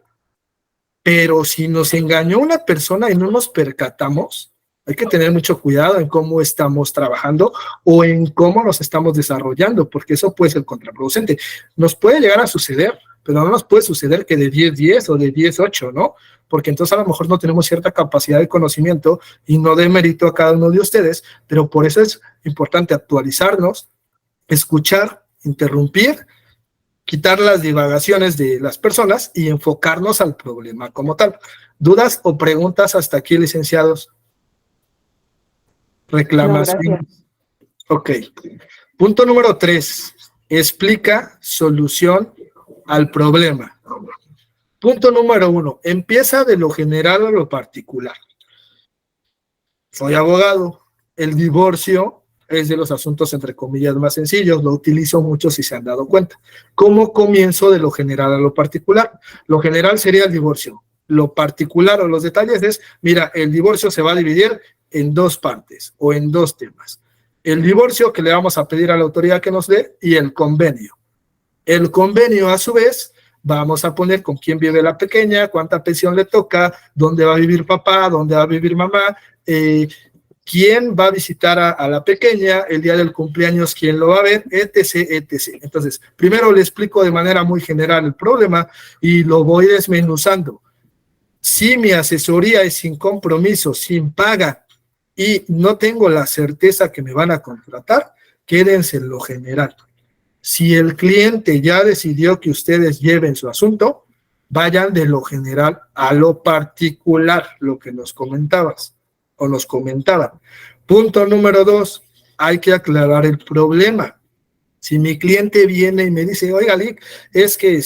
A: Pero si nos engañó una persona y no nos percatamos, hay que tener mucho cuidado en cómo estamos trabajando o en cómo nos estamos desarrollando, porque eso puede ser contraproducente. Nos puede llegar a suceder, pero no nos puede suceder que de 10-10 o de 10-8, ¿no? Porque entonces a lo mejor no tenemos cierta capacidad de conocimiento y no de mérito a cada uno de ustedes, pero por eso es importante actualizarnos, escuchar, interrumpir, quitar las divagaciones de las personas y enfocarnos al problema como tal. ¿Dudas o preguntas hasta aquí, licenciados? Reclamación.
B: No,
A: ok. Punto número 3. Explica solución al problema. Punto número 1. Empieza de lo general a lo particular. Soy abogado. El divorcio es de los asuntos, entre comillas, más sencillos. Lo utilizo mucho si se han dado cuenta. ¿Cómo comienzo de lo general a lo particular? Lo general sería el divorcio. Lo particular o los detalles es, mira, el divorcio se va a dividir en 2 partes o en 2 temas. El divorcio que le vamos a pedir a la autoridad que nos dé y el convenio. El convenio, a su vez, vamos a poner con quién vive la pequeña, cuánta pensión le toca, dónde va a vivir papá, dónde va a vivir mamá, quién va a visitar a la pequeña, el día del cumpleaños, quién lo va a ver, etc., etc. Entonces, primero le explico de manera muy general el problema y lo voy desmenuzando. Si mi asesoría es sin compromiso, sin paga, y no tengo la certeza que me van a contratar, quédense en lo general. Si el cliente ya decidió que ustedes lleven su asunto, vayan de lo general a lo particular, lo que nos comentabas o nos comentaban. Punto número 2, hay que aclarar el problema. Si mi cliente viene y me dice, oiga, Lick, es que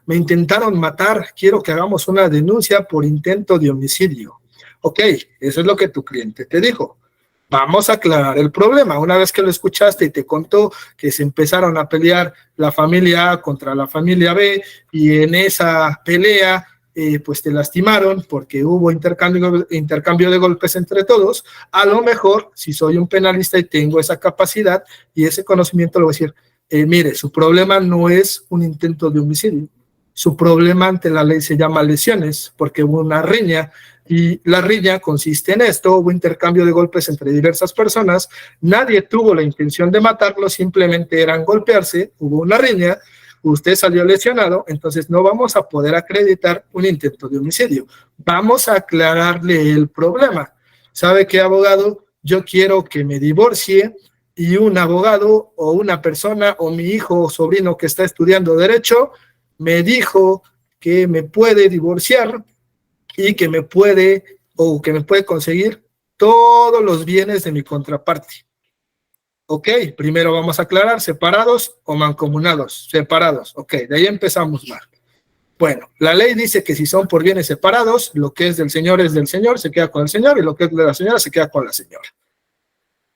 A: me intentaron matar, quiero que hagamos una denuncia por intento de homicidio. Ok, eso es lo que tu cliente te dijo. Vamos a aclarar el problema. Una vez que lo escuchaste y te contó que se empezaron a pelear la familia A contra la familia B y en esa pelea pues te lastimaron porque hubo intercambio de golpes entre todos, a lo mejor si soy un penalista y tengo esa capacidad y ese conocimiento, le voy a decir, mire, su problema no es un intento de homicidio. Su problema ante la ley se llama lesiones, porque hubo una riña, y la riña consiste en esto: hubo intercambio de golpes entre diversas personas, nadie tuvo la intención de matarlo, simplemente eran golpearse, hubo una riña, usted salió lesionado, entonces no vamos a poder acreditar un intento de homicidio. Vamos a aclararle el problema. ¿Sabe qué, abogado? Yo quiero que me divorcie, y un abogado o una persona o mi hijo o sobrino que está estudiando derecho me dijo que me puede divorciar y que me puede conseguir todos los bienes de mi contraparte. Ok, primero vamos a aclarar, ¿separados o mancomunados? Separados, ok, de ahí empezamos mal. Bueno, la ley dice que si son por bienes separados, lo que es del señor, se queda con el señor, y lo que es de la señora se queda con la señora.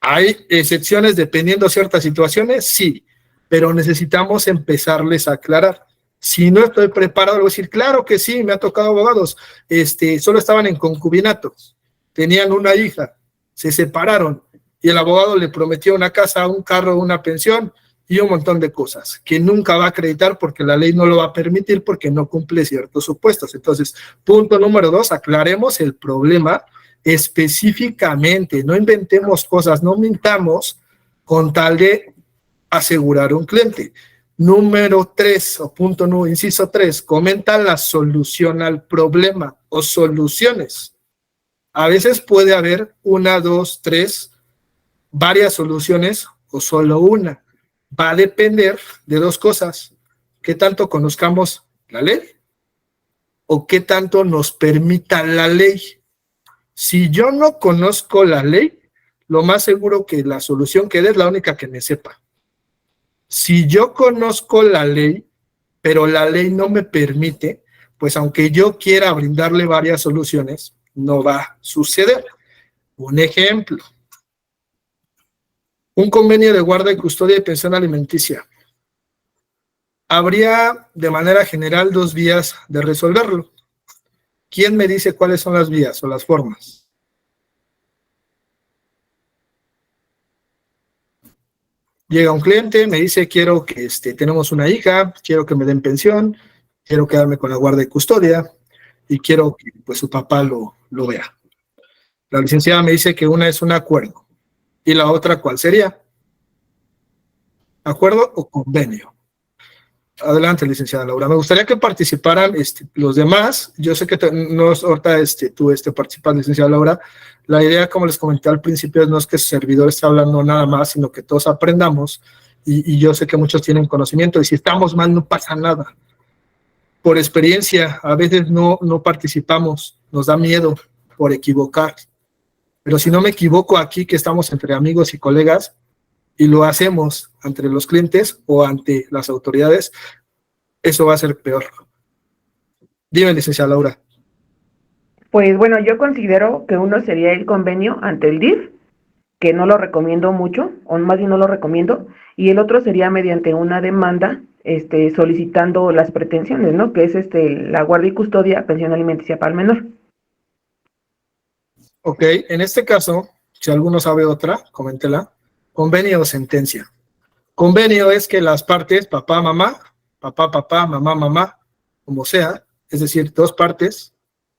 A: ¿Hay excepciones dependiendo de ciertas situaciones? Sí, pero necesitamos empezarles a aclarar. Si no estoy preparado, le voy a decir, claro que sí, me ha tocado abogados, solo estaban en concubinato, tenían una hija, se separaron, y el abogado le prometió una casa, un carro, una pensión y un montón de cosas que nunca va a acreditar porque la ley no lo va a permitir porque no cumple ciertos supuestos. Entonces, punto número 2, aclaremos el problema específicamente, no inventemos cosas, no mintamos con tal de asegurar un cliente. Número 3, o punto número, inciso 3, comenta la solución al problema o soluciones. A veces puede haber 1, 2, 3, varias soluciones o solo una. Va a depender de 2 cosas: qué tanto conozcamos la ley o qué tanto nos permita la ley. Si yo no conozco la ley, lo más seguro que la solución que dé es la única que me sepa. Si yo conozco la ley, pero la ley no me permite, pues aunque yo quiera brindarle varias soluciones, no va a suceder. Un ejemplo: un convenio de guarda y custodia y pensión alimenticia. Habría de manera general 2 vías de resolverlo. ¿Quién me dice cuáles son las vías o las formas? Llega un cliente, me dice, quiero que tenemos una hija, quiero que me den pensión, quiero quedarme con la guarda y custodia, y quiero que pues, su papá lo vea. La licenciada me dice que una es un acuerdo, y la otra, ¿cuál sería? ¿Acuerdo o convenio? Adelante, licenciada Laura. Me gustaría que participaran los demás. Yo sé que no es ahorita tú participas, licenciada Laura. La idea, como les comenté al principio, no es que su servidor esté hablando nada más, sino que todos aprendamos. Y yo sé que muchos tienen conocimiento, y si estamos mal no pasa nada. Por experiencia, a veces no participamos, nos da miedo por equivocar. Pero si no me equivoco aquí, que estamos entre amigos y colegas, y lo hacemos ante los clientes o ante las autoridades, eso va a ser peor. Dime, licenciada Laura.
B: Pues bueno, yo considero que uno sería el convenio ante el DIF, que no lo recomiendo mucho, o más bien no lo recomiendo, y el otro sería mediante una demanda, solicitando las pretensiones, ¿no? Que es la guardia y custodia, pensión alimenticia para el menor.
A: Ok, en este caso, si alguno sabe otra, coméntela. Convenio o sentencia. Convenio es que las partes, papá, mamá, mamá, mamá, como sea, es decir, 2 partes,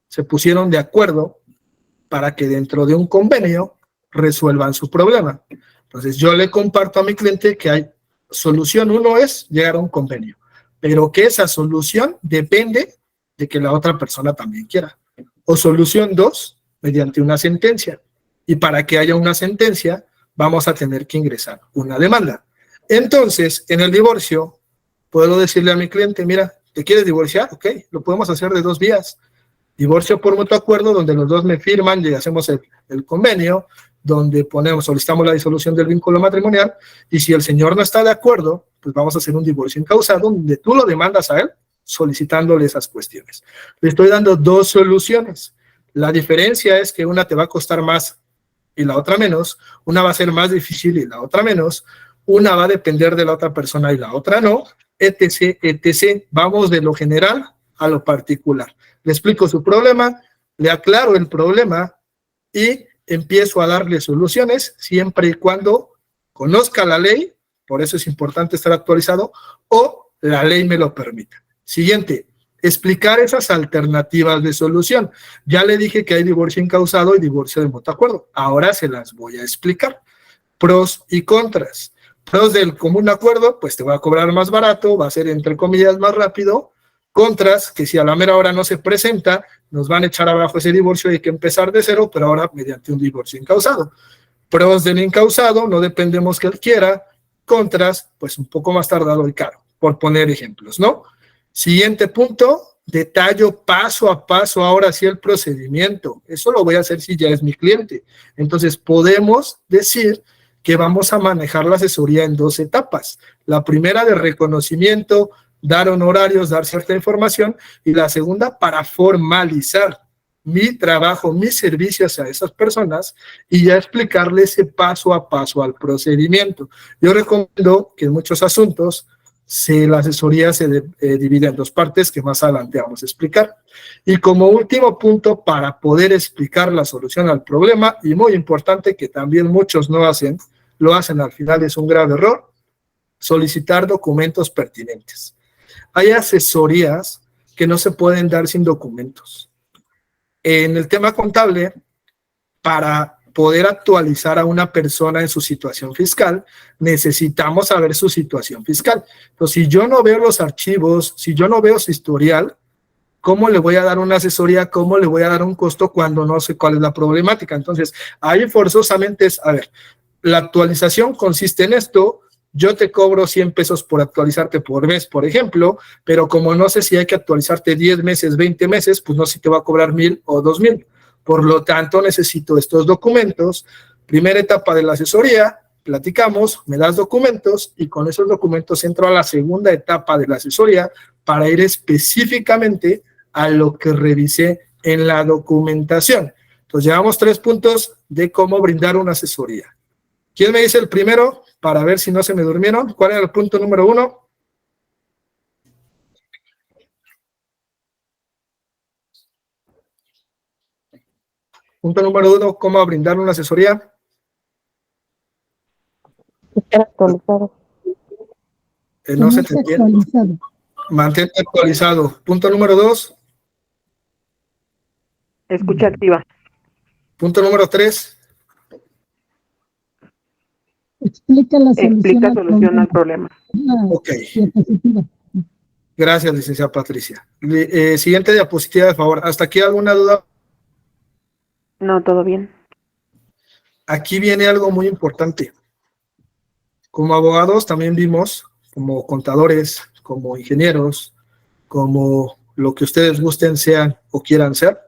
A: se pusieron de acuerdo para que dentro de un convenio resuelvan su problema. Entonces, yo le comparto a mi cliente que hay solución 1 es llegar a un convenio, pero que esa solución depende de que la otra persona también quiera. O solución 2, mediante una sentencia. Y para que haya una sentencia, vamos a tener que ingresar una demanda. Entonces, en el divorcio, puedo decirle a mi cliente, mira, ¿te quieres divorciar? Ok, lo podemos hacer de 2 vías. Divorcio por mutuo acuerdo, donde los 2 me firman y hacemos el convenio, donde solicitamos la disolución del vínculo matrimonial, y si el señor no está de acuerdo, pues vamos a hacer un divorcio encausado, donde tú lo demandas a él, solicitándole esas cuestiones. Le estoy dando 2 soluciones. La diferencia es que una te va a costar más y la otra menos, una va a ser más difícil y la otra menos, una va a depender de la otra persona y la otra no, etc., etc. Vamos de lo general a lo particular. Le explico su problema, le aclaro el problema y empiezo a darle soluciones siempre y cuando conozca la ley por eso es importante estar actualizado, o la ley me lo permite. Siguiente, explicar esas alternativas de solución. Ya le dije que hay divorcio incausado y divorcio de mutuo acuerdo. Ahora se las voy a explicar. Pros y contras. Pros del común acuerdo, pues te voy a cobrar más barato, va a ser entre comillas más rápido. Contras, que si a la mera hora no se presenta, nos van a echar abajo ese divorcio y hay que empezar de cero, pero ahora mediante un divorcio incausado. Pros del incausado, no dependemos que él quiera. Contras, pues un poco más tardado y caro, por poner ejemplos, ¿no? Siguiente punto, detallo paso a paso ahora sí el procedimiento. Eso lo voy a hacer si ya es mi cliente. Entonces podemos decir que vamos a manejar la asesoría en 2 etapas. La primera de reconocimiento, dar honorarios, dar cierta información, y la segunda para formalizar mi trabajo, mis servicios a esas personas y ya explicarle ese paso a paso al procedimiento. Yo recomiendo que en muchos asuntos la asesoría se divide en 2 partes que más adelante vamos a explicar. Y como último punto, para poder explicar la solución al problema, y muy importante que también muchos no hacen, lo hacen al final, es un grave error, solicitar documentos pertinentes. Hay asesorías que no se pueden dar sin documentos. En el tema contable, para poder actualizar a una persona en su situación fiscal, necesitamos saber su situación fiscal. Entonces, si yo no veo los archivos, si yo no veo su historial, ¿cómo le voy a dar una asesoría? ¿Cómo le voy a dar un costo cuando no sé cuál es la problemática? Entonces, ahí forzosamente es, a ver, la actualización consiste en esto. Yo te cobro 100 pesos por actualizarte por mes, por ejemplo, pero como no sé si hay que actualizarte 10 meses, 20 meses, pues no sé si te va a cobrar 1,000 o 2,000. Por lo tanto, necesito estos documentos. Primera etapa de la asesoría, platicamos, me das documentos y con esos documentos entro a la segunda etapa de la asesoría para ir específicamente a lo que revisé en la documentación. Entonces, llevamos 3 puntos de cómo brindar una asesoría. ¿Quién me dice el primero? Para ver si no se me durmieron. ¿Cuál era el punto número 1? Punto número 1, ¿cómo brindar una asesoría?
H: Estar actualizado.
A: No se te entiende. Mantente actualizado. Punto número 2.
B: Escucha activa.
A: Punto número 3.
H: Explica
B: solución al problema.
A: Ok. Gracias, licenciada Patricia. Siguiente diapositiva, de favor. ¿Hasta aquí alguna duda?
B: No, todo bien.
A: Aquí viene algo muy importante. Como abogados también vimos, como contadores, como ingenieros, como lo que ustedes gusten, sean o quieran ser,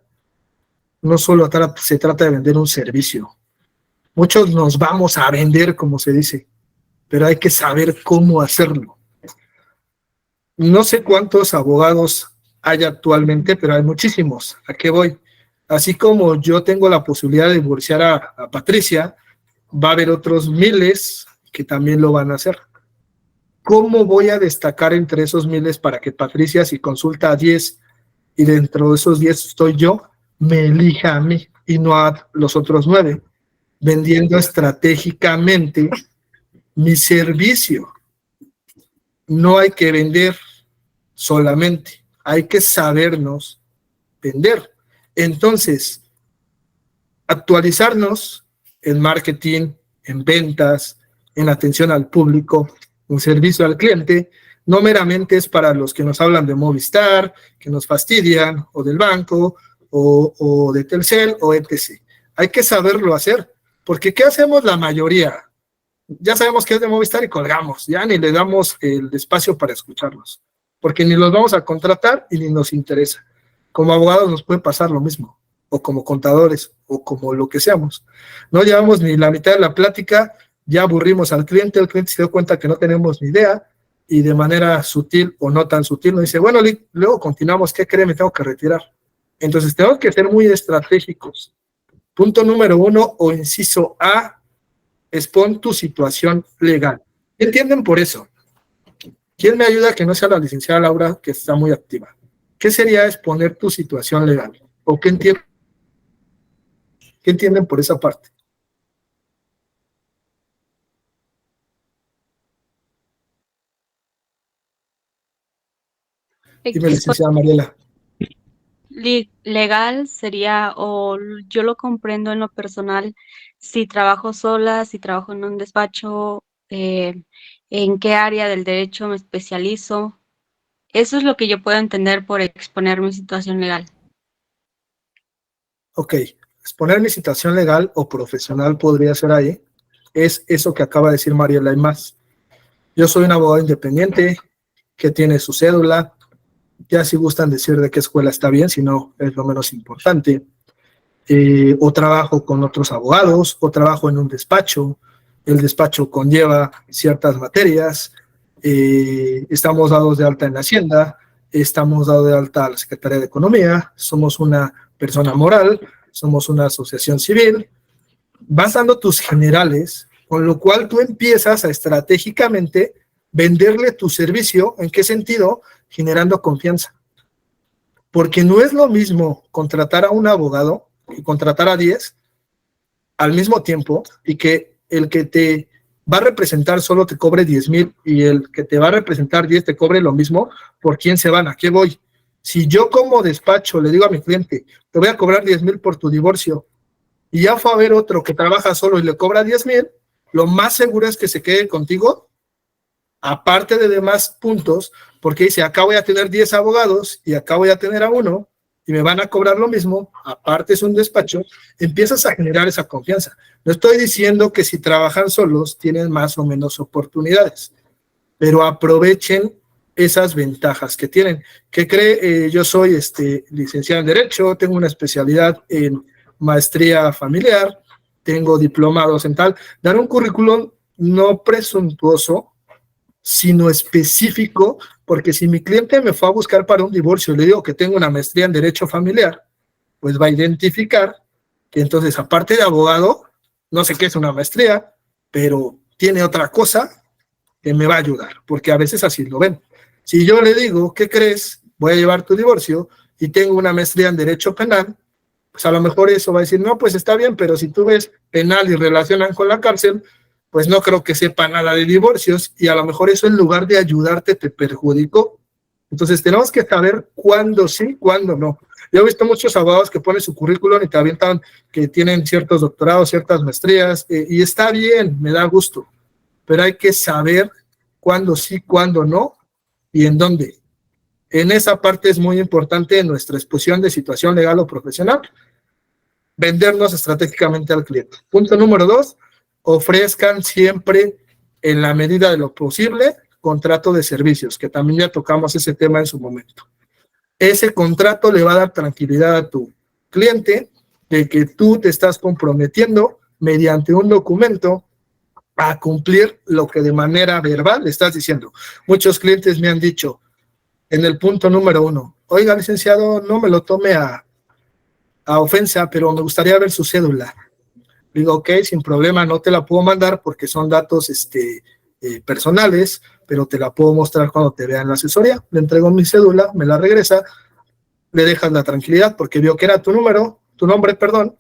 A: no solo se trata de vender un servicio. Muchos nos vamos a vender, como se dice, pero hay que saber cómo hacerlo. No sé cuántos abogados hay actualmente, pero hay muchísimos. ¿A qué voy? Así como yo tengo la posibilidad de divorciar a Patricia, va a haber otros miles que también lo van a hacer. ¿Cómo voy a destacar entre esos miles para que Patricia, si consulta a 10 y dentro de esos 10 estoy yo, me elija a mí y no a los otros 9? Vendiendo estratégicamente mi servicio. No hay que vender solamente, hay que sabernos vender. Entonces, actualizarnos en marketing, en ventas, en atención al público, en servicio al cliente, no meramente es para los que nos hablan de Movistar, que nos fastidian, o del banco, o de Telcel, o etc. Hay que saberlo hacer, porque ¿qué hacemos la mayoría? Ya sabemos que es de Movistar y colgamos, ya ni le damos el espacio para escucharlos, porque ni los vamos a contratar y ni nos interesa. Como abogados nos puede pasar lo mismo, o como contadores, o como lo que seamos. No llevamos ni la mitad de la plática, ya aburrimos al cliente, el cliente se dio cuenta que no tenemos ni idea, y de manera sutil o no tan sutil nos dice, bueno, luego continuamos, ¿qué cree? Me tengo que retirar. Entonces tenemos que ser muy estratégicos. Punto número 1 o inciso A, expon tu situación legal. ¿Qué entienden por eso? ¿Quién me ayuda a que no sea la licenciada Laura, que está muy activa? ¿Qué sería exponer tu situación legal? ¿O qué entienden por esa parte? Dime, licenciada Mariela.
I: Legal sería, o yo lo comprendo en lo personal, si trabajo sola, si trabajo en un despacho, en qué área del derecho me especializo. Eso es lo que yo puedo entender por exponer mi situación legal.
A: Ok, exponer mi situación legal o profesional podría ser ahí. Es eso que acaba de decir Mariela y más. Yo soy un abogado independiente que tiene su cédula. Ya si gustan decir de qué escuela está bien, si no es lo menos importante. O trabajo con otros abogados, o trabajo en un despacho. El despacho conlleva ciertas materias. Estamos dados de alta en la Hacienda, estamos dados de alta a la Secretaría de Economía, somos una persona moral, somos una asociación civil. Vas dando tus generales, con lo cual tú empiezas a estratégicamente venderle tu servicio. ¿En qué sentido? Generando confianza. Porque no es lo mismo contratar a un abogado y contratar a 10 al mismo tiempo, y que el que te va a representar solo te cobre 10,000 y el que te va a representar 10 te cobre lo mismo. ¿Por quién se van? ¿A qué voy? Si yo como despacho le digo a mi cliente, te voy a cobrar 10,000 por tu divorcio, y ya fue a ver otro que trabaja solo y le cobra 10,000, lo más seguro es que se quede contigo, aparte de demás puntos, porque dice, acá voy a tener 10 abogados y acá voy a tener a uno y me van a cobrar lo mismo, aparte es un despacho. Empiezas a generar esa confianza. No estoy diciendo que si trabajan solos tienen más o menos oportunidades, pero aprovechen esas ventajas que tienen. ¿Qué cree? Yo soy licenciado en Derecho, tengo una especialidad en maestría familiar, tengo diplomados en tal. Dar un currículum no presuntuoso, sino específico, porque si mi cliente me fue a buscar para un divorcio y le digo que tengo una maestría en Derecho Familiar, pues va a identificar que entonces, aparte de abogado, no sé qué es una maestría, pero tiene otra cosa que me va a ayudar, porque a veces así lo ven. Si yo le digo, ¿qué crees? Voy a llevar tu divorcio y tengo una maestría en Derecho Penal, pues a lo mejor eso va a decir, no, pues está bien, pero si tú ves penal y relacionan con la cárcel, pues no creo que sepa nada de divorcios, y a lo mejor eso en lugar de ayudarte te perjudicó. Entonces tenemos que saber cuándo sí, cuándo no. Yo he visto muchos abogados que ponen su currículum y te avientan que tienen ciertos doctorados, ciertas maestrías, y está bien, me da gusto, pero hay que saber cuándo sí, cuándo no y en dónde. En esa parte es muy importante en nuestra exposición de situación legal o profesional, vendernos estratégicamente al cliente. Punto número 2, ofrezcan siempre, en la medida de lo posible, contrato de servicios, que también ya tocamos ese tema en su momento. Ese contrato le va a dar tranquilidad a tu cliente de que tú te estás comprometiendo mediante un documento a cumplir lo que de manera verbal le estás diciendo. Muchos clientes me han dicho en el punto número 1, oiga, licenciado, no me lo tome a ofensa, pero me gustaría ver su cédula. Digo, ok, sin problema, no te la puedo mandar porque son datos personales, pero te la puedo mostrar cuando te vea en la asesoría. Le entrego mi cédula, me la regresa, le dejas la tranquilidad porque vio que era tu nombre, perdón,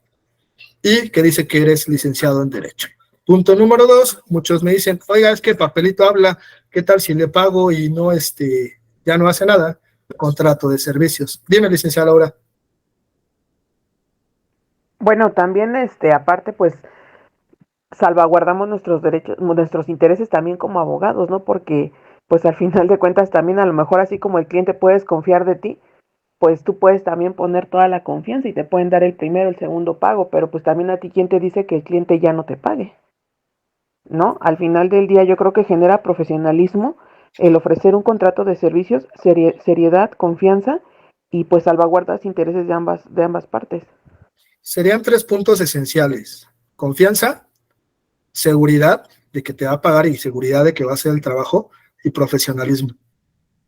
A: y que dice que eres licenciado en Derecho. Punto número 2, muchos me dicen, oiga, es que el papelito habla, ¿qué tal si le pago y no, ya no hace nada? Contrato de servicios. Dime, licenciada Laura.
B: Bueno, también, aparte, pues, salvaguardamos nuestros derechos, nuestros intereses también como abogados, ¿no? Porque, pues, al final de cuentas, también a lo mejor así como el cliente puedes confiar de ti, pues tú puedes también poner toda la confianza y te pueden dar el primero, el segundo pago, pero pues también a ti, ¿quién te dice que el cliente ya no te pague? ¿No? Al final del día yo creo que genera profesionalismo el ofrecer un contrato de servicios, seriedad, confianza y pues salvaguardas intereses de ambas partes.
A: Serían 3 puntos esenciales: confianza, seguridad de que te va a pagar y seguridad de que va a hacer el trabajo, y profesionalismo.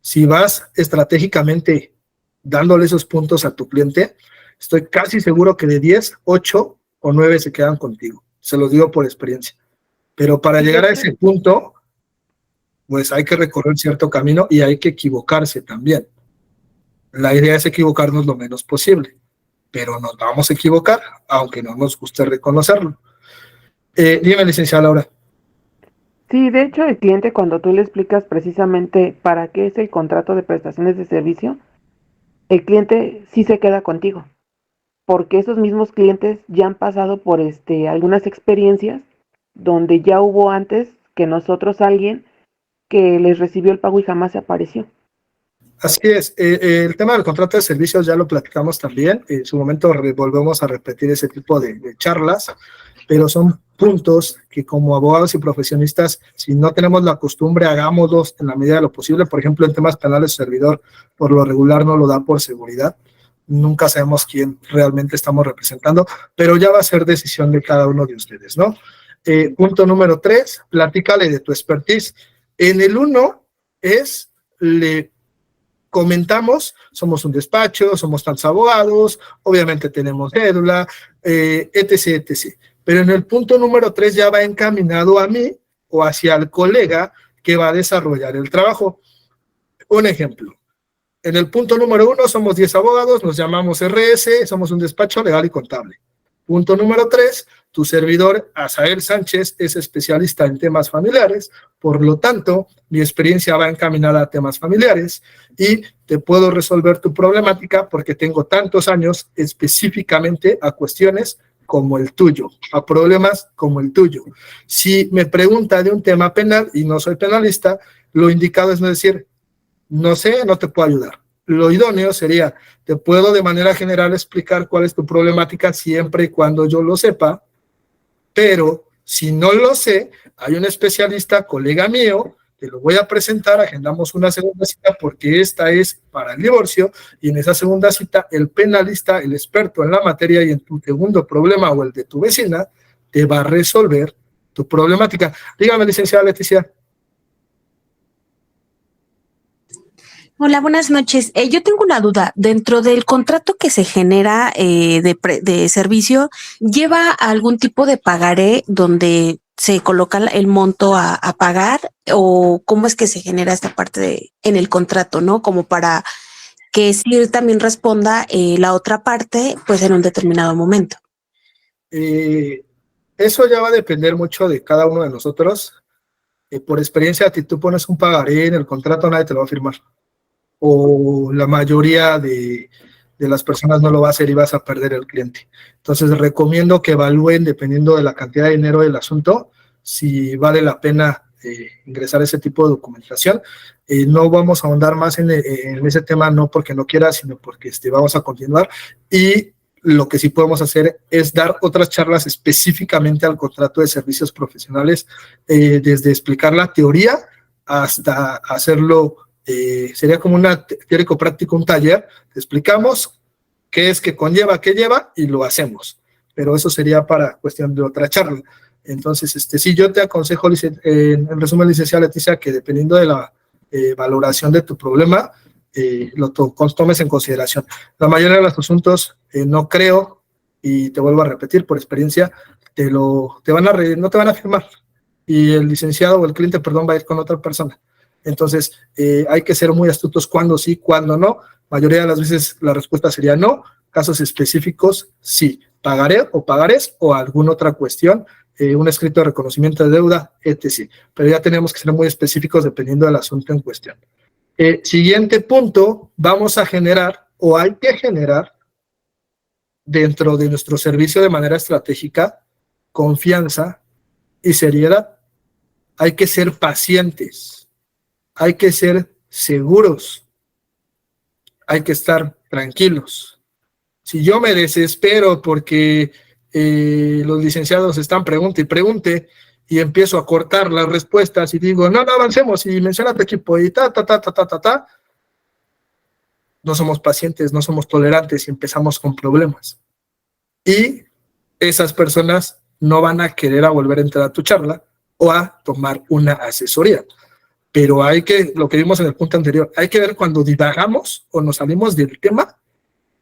A: Si vas estratégicamente dándole esos puntos a tu cliente, estoy casi seguro que de 10, 8 o 9 se quedan contigo. Se los digo por experiencia. Pero para llegar a ese punto, pues hay que recorrer cierto camino y hay que equivocarse también. La idea es equivocarnos lo menos posible, pero nos vamos a equivocar, aunque no nos guste reconocerlo. Dime, licenciada Laura.
B: Sí, de hecho, el cliente, cuando tú le explicas precisamente para qué es el contrato de prestaciones de servicio, el cliente sí se queda contigo, porque esos mismos clientes ya han pasado por algunas experiencias donde ya hubo antes que nosotros alguien que les recibió el pago y jamás se apareció.
A: Así es, el tema del contrato de servicios ya lo platicamos también, en su momento volvemos a repetir ese tipo de charlas, pero son puntos que como abogados y profesionistas, si no tenemos la costumbre, hagámoslos en la medida de lo posible. Por ejemplo, en temas penales, el servidor por lo regular no lo da por seguridad, nunca sabemos quién realmente estamos representando, pero ya va a ser decisión de cada uno de ustedes, ¿no? Punto número 3, platícale de tu expertise. En el 1 es, le comentamos, somos un despacho, somos tantos abogados, obviamente tenemos cédula, etc., etc. Pero en el punto número 3 ya va encaminado a mí o hacia el colega que va a desarrollar el trabajo. Un ejemplo. En el punto número 1 somos 10 abogados, nos llamamos RS, somos un despacho legal y contable. Punto número 3, tu servidor, Asael Sánchez, es especialista en temas familiares, por lo tanto, mi experiencia va encaminada a temas familiares y te puedo resolver tu problemática porque tengo tantos años específicamente a cuestiones como el tuyo, a problemas como el tuyo. Si me pregunta de un tema penal y no soy penalista, lo indicado es no decir, no sé, no te puedo ayudar. Lo idóneo sería, te puedo de manera general explicar cuál es tu problemática siempre y cuando yo lo sepa, pero si no lo sé, hay un especialista, colega mío, te lo voy a presentar, agendamos una segunda cita porque esta es para el divorcio y en esa segunda cita el penalista, el experto en la materia y en tu segundo problema o el de tu vecina, te va a resolver tu problemática. Dígame, licenciada Leticia.
J: Hola, buenas noches. Yo tengo una duda. Dentro del contrato que se genera de servicio, ¿lleva algún tipo de pagaré donde se coloca el monto a pagar? ¿O cómo es que se genera esta parte en el contrato, no? Como para que sí también responda la otra parte, pues en un determinado momento.
A: Eso ya va a depender mucho de cada uno de nosotros. Por experiencia, si tú pones un pagaré en el contrato, nadie te lo va a firmar. O la mayoría de las personas no lo va a hacer y vas a perder el cliente. Entonces recomiendo que evalúen, dependiendo de la cantidad de dinero del asunto, si vale la pena ingresar ese tipo de documentación. No vamos a ahondar más en ese tema, no porque no quiera, sino porque vamos a continuar. Y lo que sí podemos hacer es dar otras charlas específicamente al contrato de servicios profesionales, desde explicar la teoría hasta hacerlo. Sería como una teórico-práctico, un taller, te explicamos qué es, qué conlleva, qué lleva y lo hacemos, pero eso sería para cuestión de otra charla. Entonces, sí, yo te aconsejo, en resumen, licenciada Leticia, que dependiendo de la valoración de tu problema, lo tomes en consideración. La mayoría de los asuntos no creo, y te vuelvo a repetir por experiencia, no te van a firmar, y el licenciado o el cliente, perdón, va a ir con otra persona. Entonces, hay que ser muy astutos cuando sí, cuando no. Mayoría de las veces la respuesta sería no. Casos específicos, sí. Pagaré o pagarés o alguna otra cuestión, un escrito de reconocimiento de deuda, etc. Pero ya tenemos que ser muy específicos dependiendo del asunto en cuestión. Siguiente punto, vamos a generar o hay que generar dentro de nuestro servicio de manera estratégica confianza y seriedad. Hay que ser pacientes. Hay que ser seguros, hay que estar tranquilos. Si yo me desespero porque los licenciados están pregunte y pregunte y empiezo a cortar las respuestas y digo, no avancemos y menciona tu equipo y no somos pacientes, no somos tolerantes y empezamos con problemas. Y esas personas no van a querer a volver a entrar a tu charla o a tomar una asesoría. Pero lo que vimos en el punto anterior, hay que ver cuando divagamos o nos salimos del tema,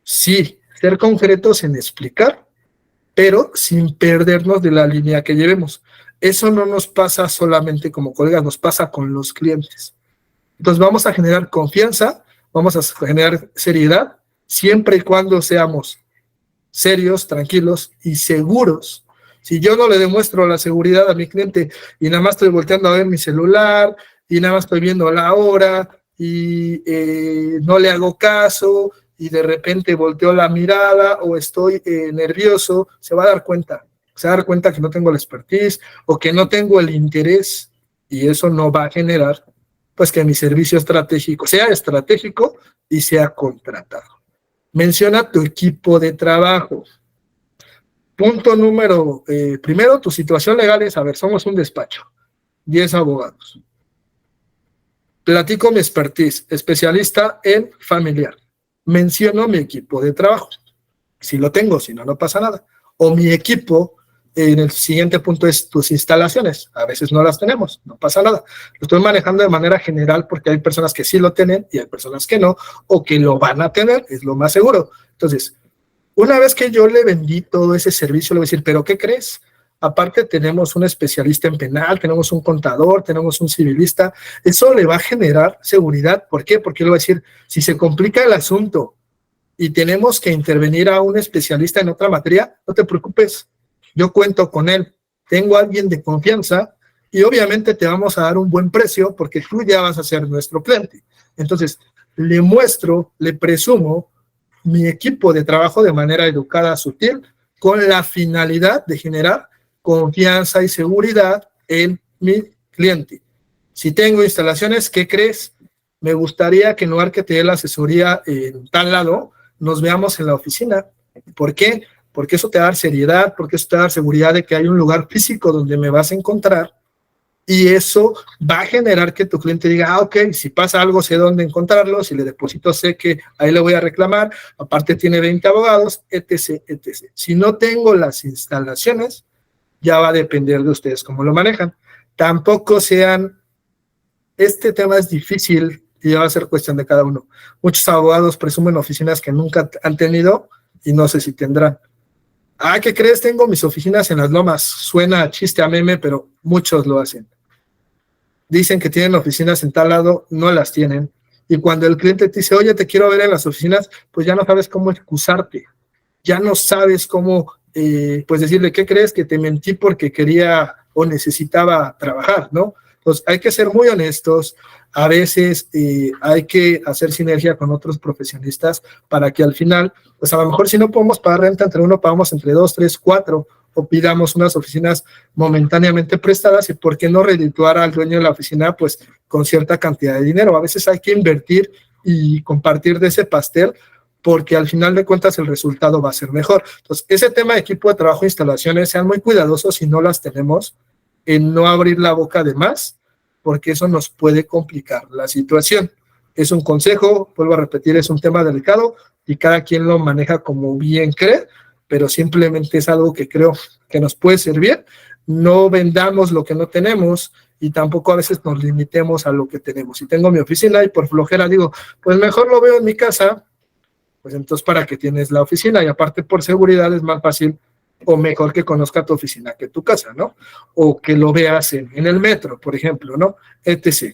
A: sí, ser concretos en explicar, pero sin perdernos de la línea que llevemos. Eso no nos pasa solamente como colegas, nos pasa con los clientes. Entonces vamos a generar confianza, vamos a generar seriedad, siempre y cuando seamos serios, tranquilos y seguros. Si yo no le demuestro la seguridad a mi cliente y nada más estoy volteando a ver mi celular y nada más estoy viendo la hora y no le hago caso y de repente volteo la mirada o estoy nervioso, se va a dar cuenta. Se va a dar cuenta que no tengo la expertise o que no tengo el interés y eso no va a generar pues que mi servicio estratégico sea estratégico y sea contratado. Menciona tu equipo de trabajo. Punto número, primero, tu situación legal es, a ver, somos un despacho, 10 abogados. Platico mi expertise, especialista en familiar. Menciono mi equipo de trabajo. Si lo tengo, si no, no pasa nada. O mi equipo, en el siguiente punto es tus instalaciones. A veces no las tenemos, no pasa nada. Lo estoy manejando de manera general porque hay personas que sí lo tienen y hay personas que no, o que lo van a tener, es lo más seguro. Entonces, una vez que yo le vendí todo ese servicio, le voy a decir, ¿pero qué crees? Aparte tenemos un especialista en penal, tenemos un contador, tenemos un civilista. Eso le va a generar seguridad. ¿Por qué? Porque le voy a decir, si se complica el asunto y tenemos que intervenir a un especialista en otra materia, no te preocupes, yo cuento con él. Tengo a alguien de confianza y obviamente te vamos a dar un buen precio porque tú ya vas a ser nuestro cliente. Entonces, le muestro, le presumo mi equipo de trabajo de manera educada, sutil, con la finalidad de generar confianza y seguridad en mi cliente. Si tengo instalaciones, ¿qué crees? Me gustaría que en lugar que te dé la asesoría en tal lado, nos veamos en la oficina. ¿Por qué? Porque eso te va a dar seriedad, porque eso te va a dar seguridad de que hay un lugar físico donde me vas a encontrar y eso va a generar que tu cliente diga, ah, ok, si pasa algo sé dónde encontrarlo, si le deposito sé que ahí le voy a reclamar, aparte tiene 20 abogados, etc., etc. Si no tengo las instalaciones, ya va a depender de ustedes cómo lo manejan. Tampoco sean, este tema es difícil y va a ser cuestión de cada uno. Muchos abogados presumen oficinas que nunca han tenido y no sé si tendrán. Ah, ¿qué crees? Tengo mis oficinas en Las Lomas. Suena a chiste, a meme, pero muchos lo hacen. Dicen que tienen oficinas en tal lado, no las tienen. Y cuando el cliente te dice, oye, te quiero ver en las oficinas, pues ya no sabes cómo excusarte. Ya no sabes cómo, pues decirle, ¿qué crees? Que te mentí porque quería o necesitaba trabajar, ¿no? Entonces hay que ser muy honestos. A veces hay que hacer sinergia con otros profesionistas para que al final, pues a lo mejor si no podemos pagar renta entre uno, pagamos entre 2, 3, 4 o pidamos unas oficinas momentáneamente prestadas y por qué no redituar al dueño de la oficina pues con cierta cantidad de dinero. A veces hay que invertir y compartir de ese pastel porque al final de cuentas el resultado va a ser mejor. Entonces, ese tema de equipo de trabajo e instalaciones, sean muy cuidadosos si no las tenemos, en no abrir la boca de más, porque eso nos puede complicar la situación. Es un consejo, vuelvo a repetir, es un tema delicado y cada quien lo maneja como bien cree, pero simplemente es algo que creo que nos puede servir. No vendamos lo que no tenemos y tampoco a veces nos limitemos a lo que tenemos. Si tengo mi oficina y por flojera digo, pues mejor lo veo en mi casa, pues entonces ¿para qué tienes la oficina? Y aparte por seguridad es más fácil o mejor que conozca tu oficina que tu casa, ¿no? O que lo veas en el metro, por ejemplo, ¿no? Etc.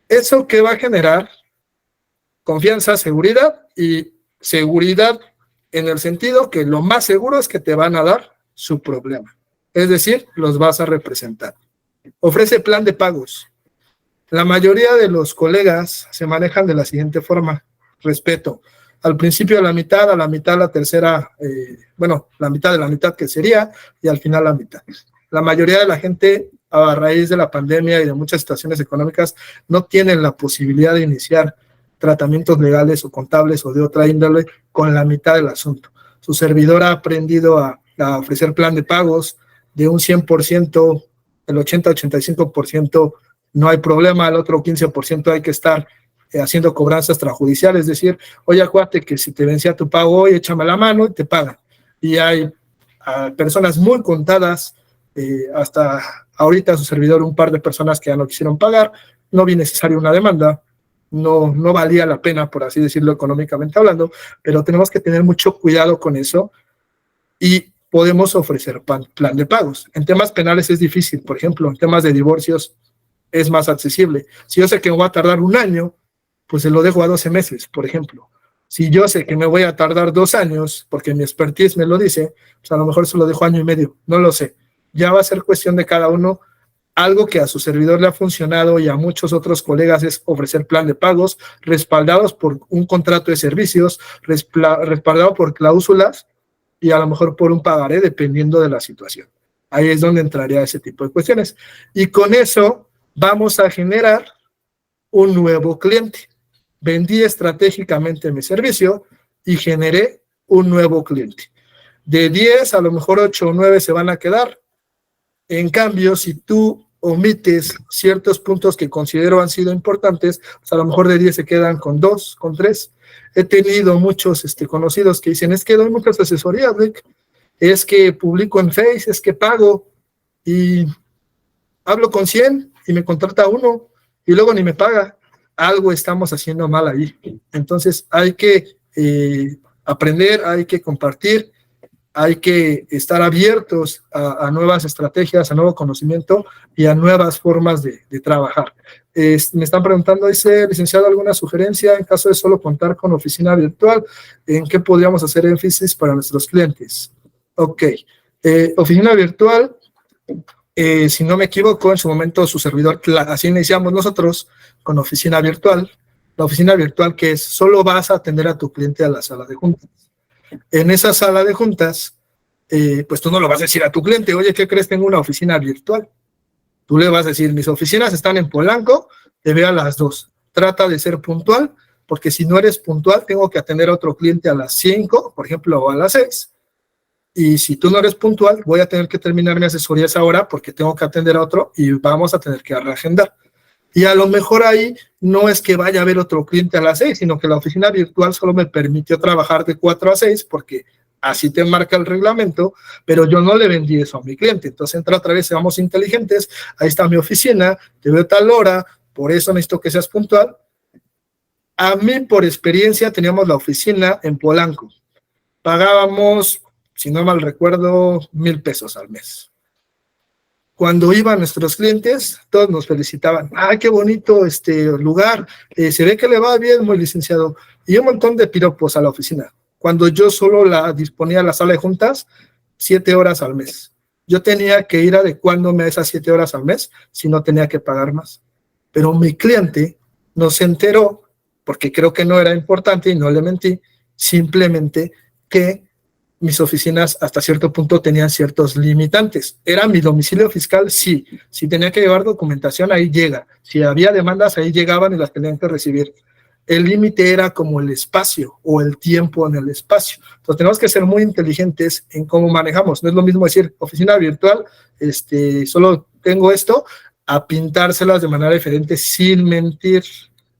A: ¿Eso qué va a generar? Confianza, seguridad y seguridad en el sentido que lo más seguro es que te van a dar su problema. Es decir, los vas a representar. Ofrece plan de pagos. La mayoría de los colegas se manejan de la siguiente forma. Respeto. Al principio la mitad, a la mitad la tercera, la mitad de la mitad que sería, y al final la mitad. La mayoría de la gente, a raíz de la pandemia y de muchas situaciones económicas, no tienen la posibilidad de iniciar tratamientos legales o contables o de otra índole con la mitad del asunto. Su servidor ha aprendido a ofrecer plan de pagos de un 100%, el 80-85% no hay problema, el otro 15% hay que estar haciendo cobranzas extrajudiciales, es decir, oye, acuérdate que si te vencía tu pago hoy, échame la mano y te pagan. Y hay personas muy contadas, hasta ahorita su servidor, un par de personas que ya no quisieron pagar, no vi necesario una demanda, no valía la pena, por así decirlo, económicamente hablando, pero tenemos que tener mucho cuidado con eso y podemos ofrecer plan de pagos. En temas penales es difícil, por ejemplo, en temas de divorcios es más accesible. Si yo sé que me va a tardar un año, pues se lo dejo a 12 meses, por ejemplo. Si yo sé que me voy a tardar 2 años, porque mi expertise me lo dice, pues a lo mejor se lo dejo 1 año y medio, no lo sé. Ya va a ser cuestión de cada uno. Algo que a su servidor le ha funcionado y a muchos otros colegas es ofrecer plan de pagos respaldados por un contrato de servicios, respaldado por cláusulas y a lo mejor por un pagaré, dependiendo de la situación. Ahí es donde entraría ese tipo de cuestiones. Y con eso vamos a generar un nuevo cliente. Vendí estratégicamente mi servicio y generé un nuevo cliente. De 10, a lo mejor 8 o 9 se van a quedar. En cambio, si tú omites ciertos puntos que considero han sido importantes, pues a lo mejor de 10 se quedan con 2, con 3. He tenido muchos conocidos que dicen, es que doy muchas asesorías, Rick, es que publico en Face, es que pago y hablo con 100 y me contrata uno y luego ni me paga. Algo estamos haciendo mal ahí. Entonces hay que aprender, hay que compartir, hay que estar abiertos a nuevas estrategias, a nuevo conocimiento y a nuevas formas de trabajar. Me están preguntando, dice, licenciado, ¿alguna sugerencia en caso de solo contar con oficina virtual? ¿En qué podríamos hacer énfasis para nuestros clientes? Ok, oficina virtual, si no me equivoco, en su momento su servidor, así iniciamos nosotros con oficina virtual. La oficina virtual que es, solo vas a atender a tu cliente a la sala de juntas. En esa sala de juntas, pues tú no lo vas a decir a tu cliente, oye, ¿qué crees? Tengo una oficina virtual. Tú le vas a decir, mis oficinas están en Polanco, te veo a las 2. Trata de ser puntual, porque si no eres puntual, tengo que atender a otro cliente a las 5, por ejemplo, o a las 6. Y si tú no eres puntual, voy a tener que terminar mi asesoría a esa hora porque tengo que atender a otro y vamos a tener que reagendar. Y a lo mejor ahí no es que vaya a haber otro cliente a las 6, sino que la oficina virtual solo me permitió trabajar de 4 a 6 porque así te marca el reglamento, pero yo no le vendí eso a mi cliente. Entonces entra otra vez, seamos inteligentes, ahí está mi oficina, te veo tal hora, por eso necesito que seas puntual. A mí, por experiencia, teníamos la oficina en Polanco. Pagábamos, si no mal recuerdo, 1,000 pesos al mes. Cuando iban nuestros clientes, todos nos felicitaban. ¡Ay, qué bonito lugar! Se ve que le va bien, muy licenciado. Y un montón de piropos a la oficina. Cuando yo solo la disponía a la sala de juntas, 7 horas al mes. Yo tenía que ir adecuándome a esas 7 horas al mes, si no tenía que pagar más. Pero mi cliente no se enteró, porque creo que no era importante y no le mentí, simplemente que mis oficinas hasta cierto punto tenían ciertos limitantes. ¿Era mi domicilio fiscal? Sí. Si tenía que llevar documentación, ahí llega. Si había demandas, ahí llegaban y las tenían que recibir. El límite era como el espacio o el tiempo en el espacio. Entonces tenemos que ser muy inteligentes en cómo manejamos. No es lo mismo decir oficina virtual, solo tengo esto, a pintárselas de manera diferente sin mentir.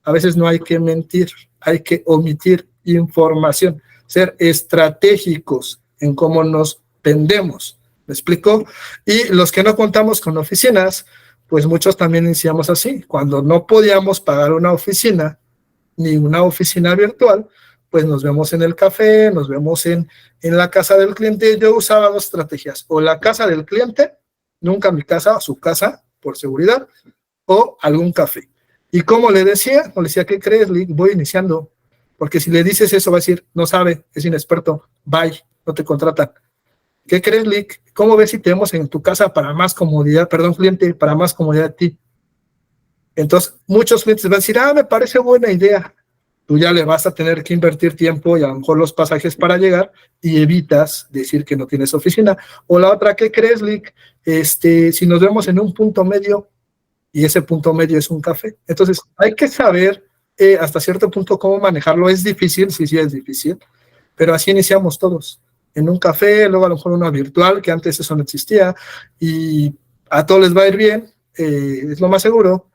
A: A veces no hay que mentir, hay que omitir información. Ser estratégicos en cómo nos vendemos. ¿Me explico? Y los que no contamos con oficinas, pues muchos también iniciamos así. Cuando no podíamos pagar una oficina, ni una oficina virtual, pues nos vemos en el café, nos vemos en la casa del cliente. Yo usaba 2 estrategias, o la casa del cliente, nunca mi casa, su casa, por seguridad, o algún café. Y como le decía, ¿qué crees, Lick? Voy iniciando. Porque si le dices eso, va a decir, no sabe, es inexperto, bye, no te contratan. ¿Qué crees, Lick? ¿Cómo ves si tenemos en tu casa para más comodidad, cliente, para más comodidad de ti? Entonces, muchos clientes van a decir, me parece buena idea. Tú ya le vas a tener que invertir tiempo y a lo mejor los pasajes para llegar y evitas decir que no tienes oficina. O la otra, ¿qué crees, Lick? Si nos vemos en un punto medio y ese punto medio es un café. Entonces, hay que saber hasta cierto punto cómo manejarlo. Es difícil, sí es difícil, pero así iniciamos todos. En un café, luego a lo mejor una virtual, que antes eso no existía, y a todos les va a ir bien, es lo más seguro.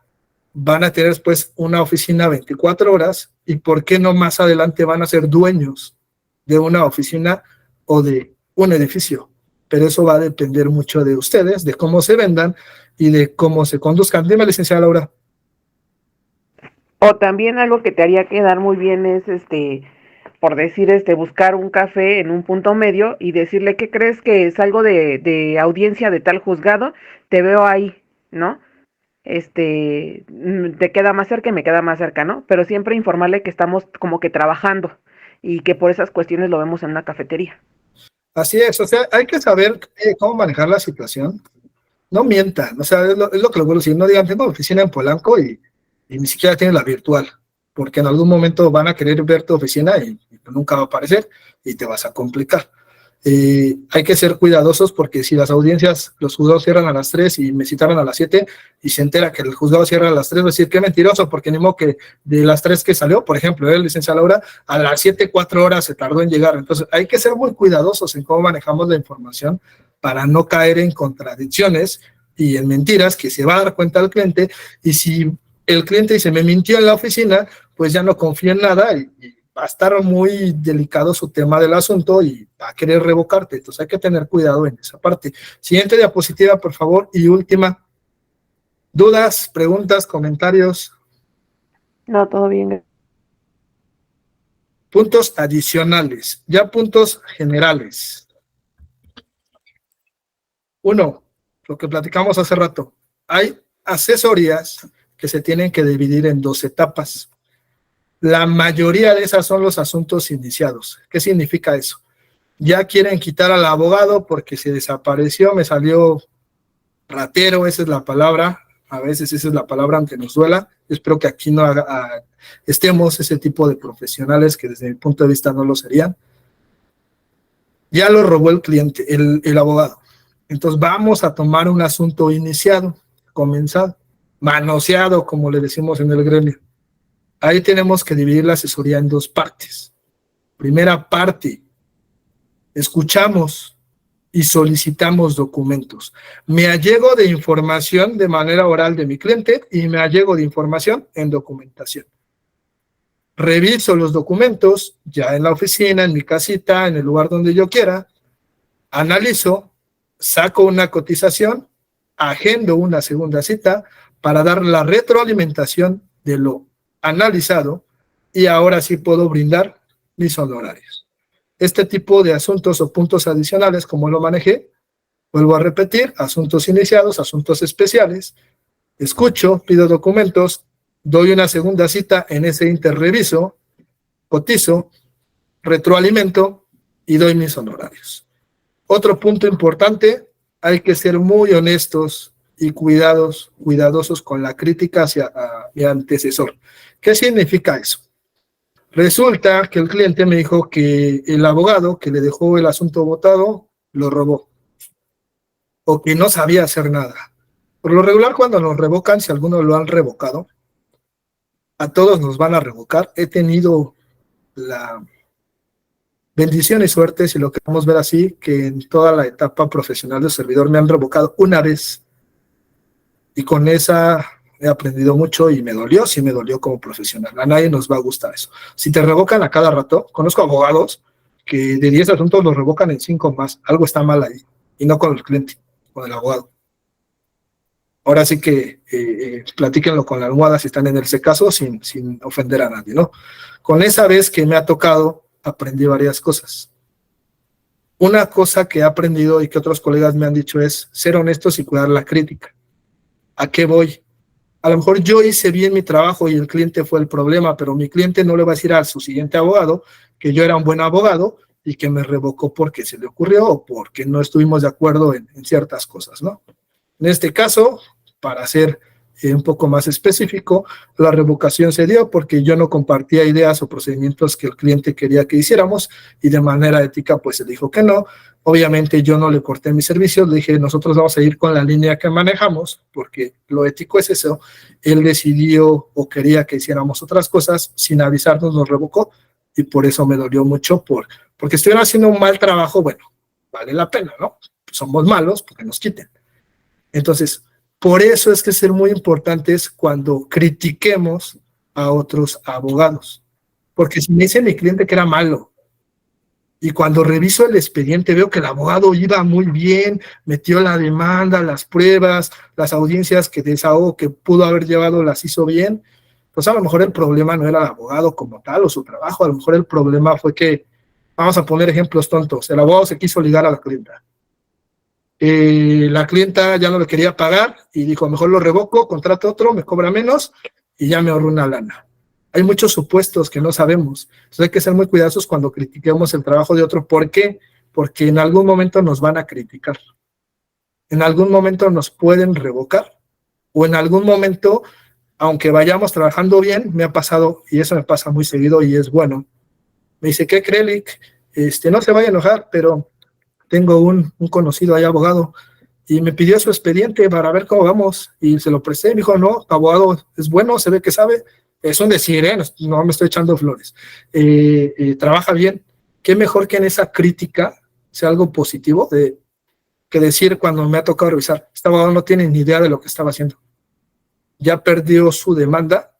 A: Van a tener después una oficina 24 horas, y por qué no más adelante van a ser dueños de una oficina o de un edificio. Pero eso va a depender mucho de ustedes, de cómo se vendan y de cómo se conduzcan. Dime, licenciada Laura.
B: O también algo que te haría quedar muy bien es, por decir, buscar un café en un punto medio y decirle, ¿qué crees que salgo de audiencia de tal juzgado? Te veo ahí, ¿no? Te queda más cerca y me queda más cerca, ¿no? Pero siempre informarle que estamos como que trabajando, y que por esas cuestiones lo vemos en una cafetería.
A: Así es, o sea, hay que saber cómo manejar la situación. No mientan, o sea, es lo que les vuelvo a decir, no digan, tengo oficina en Polanco y ni siquiera tienen la virtual, porque en algún momento van a querer ver tu oficina y nunca va a aparecer y te vas a complicar. Hay que ser cuidadosos porque si las audiencias, los juzgados cierran a las 3 y me citaron a las 7 y se entera que el juzgado cierra a las 3, va a decir, qué mentiroso, porque ni modo que de las 3 que salió, por ejemplo, licenciada Laura, a las 7, 4 horas se tardó en llegar. Entonces hay que ser muy cuidadosos en cómo manejamos la información para no caer en contradicciones y en mentiras que se va a dar cuenta el cliente, y si el cliente dice, me mintió en la oficina, pues ya no confía en nada y va a estar muy delicado su tema del asunto y va a querer revocarte. Entonces hay que tener cuidado en esa parte. Siguiente diapositiva, por favor, y última. ¿Dudas, preguntas, comentarios?
H: No, todo bien.
A: Puntos adicionales, ya puntos generales. 1, lo que platicamos hace rato. Hay asesorías que se tienen que dividir en 2 etapas. La mayoría de esas son los asuntos iniciados. ¿Qué significa eso? Ya quieren quitar al abogado porque se desapareció, me salió ratero, esa es la palabra, a veces esa es la palabra aunque nos duela. Espero que aquí no estemos ese tipo de profesionales que desde mi punto de vista no lo serían. Ya lo robó el cliente, el abogado. Entonces vamos a tomar un asunto iniciado, comenzado, manoseado, como le decimos en el gremio. Ahí tenemos que dividir la asesoría en 2 partes. Primera parte, escuchamos y solicitamos documentos. Me allego de información de manera oral de mi cliente y me allego de información en documentación. Reviso los documentos ya en la oficina, en mi casita, en el lugar donde yo quiera, analizo, saco una cotización, agendo una segunda cita para dar la retroalimentación de lo analizado y ahora sí puedo brindar mis honorarios. Este tipo de asuntos o puntos adicionales, como lo manejé, vuelvo a repetir, asuntos iniciados, asuntos especiales, escucho, pido documentos, doy una segunda cita, en ese interreviso, cotizo, retroalimento y doy mis honorarios. Otro punto importante, hay que ser muy honestos y cuidadosos con la crítica hacia mi antecesor. ¿Qué significa eso? Resulta que el cliente me dijo que el abogado que le dejó el asunto votado lo robó o que no sabía hacer nada. Por lo regular, cuando nos revocan, si algunos lo han revocado, a todos nos van a revocar. He tenido la bendición y suerte, si lo queremos ver así, que en toda la etapa profesional de servidor me han revocado una vez y con esa he aprendido mucho y me dolió, sí me dolió como profesional. A nadie nos va a gustar eso. Si te revocan a cada rato, conozco abogados que de 10 asuntos los revocan en 5 más. Algo está mal ahí y no con el cliente, con el abogado. Ahora sí que platíquenlo con la almohada si están en ese caso sin ofender a nadie, ¿no? Con esa vez que me ha tocado, aprendí varias cosas. Una cosa que he aprendido y que otros colegas me han dicho es ser honestos y cuidar la crítica. ¿A qué voy? A lo mejor yo hice bien mi trabajo y el cliente fue el problema, pero mi cliente no le va a decir a su siguiente abogado que yo era un buen abogado y que me revocó porque se le ocurrió o porque no estuvimos de acuerdo en ciertas cosas, ¿no? En este caso, para ser un poco más específico, la revocación se dio porque yo no compartía ideas o procedimientos que el cliente quería que hiciéramos y de manera ética pues se dijo que no. Obviamente yo no le corté mis servicios, le dije nosotros vamos a ir con la línea que manejamos porque lo ético es eso. Él decidió o quería que hiciéramos otras cosas, sin avisarnos nos revocó y por eso me dolió mucho porque estuvieron haciendo un mal trabajo, bueno, vale la pena, ¿no? Somos malos porque nos quiten. Entonces, por eso es que ser muy importantes cuando critiquemos a otros abogados. Porque si me dice mi cliente que era malo, y cuando reviso el expediente veo que el abogado iba muy bien, metió la demanda, las pruebas, las audiencias que desahogó, que pudo haber llevado, las hizo bien, pues a lo mejor el problema no era el abogado como tal o su trabajo, a lo mejor el problema fue que, vamos a poner ejemplos tontos, el abogado se quiso ligar a la clienta. La clienta ya no le quería pagar y dijo, mejor lo revoco, contrato otro, me cobra menos y ya me ahorro una lana. Hay muchos supuestos que no sabemos. Entonces hay que ser muy cuidadosos cuando critiquemos el trabajo de otro. ¿Por qué? Porque en algún momento nos van a criticar. En algún momento nos pueden revocar. O en algún momento, aunque vayamos trabajando bien, me ha pasado, y eso me pasa muy seguido y es bueno. Me dice, ¿qué cree, Lick? No se vaya a enojar, pero tengo un conocido ahí, abogado, y me pidió su expediente para ver cómo vamos, y se lo presté, me dijo, no, abogado es bueno, se ve que sabe, es un decir, no me estoy echando flores, trabaja bien, qué mejor que en esa crítica sea algo positivo, que decir cuando me ha tocado revisar, este abogado no tiene ni idea de lo que estaba haciendo, ya perdió su demanda,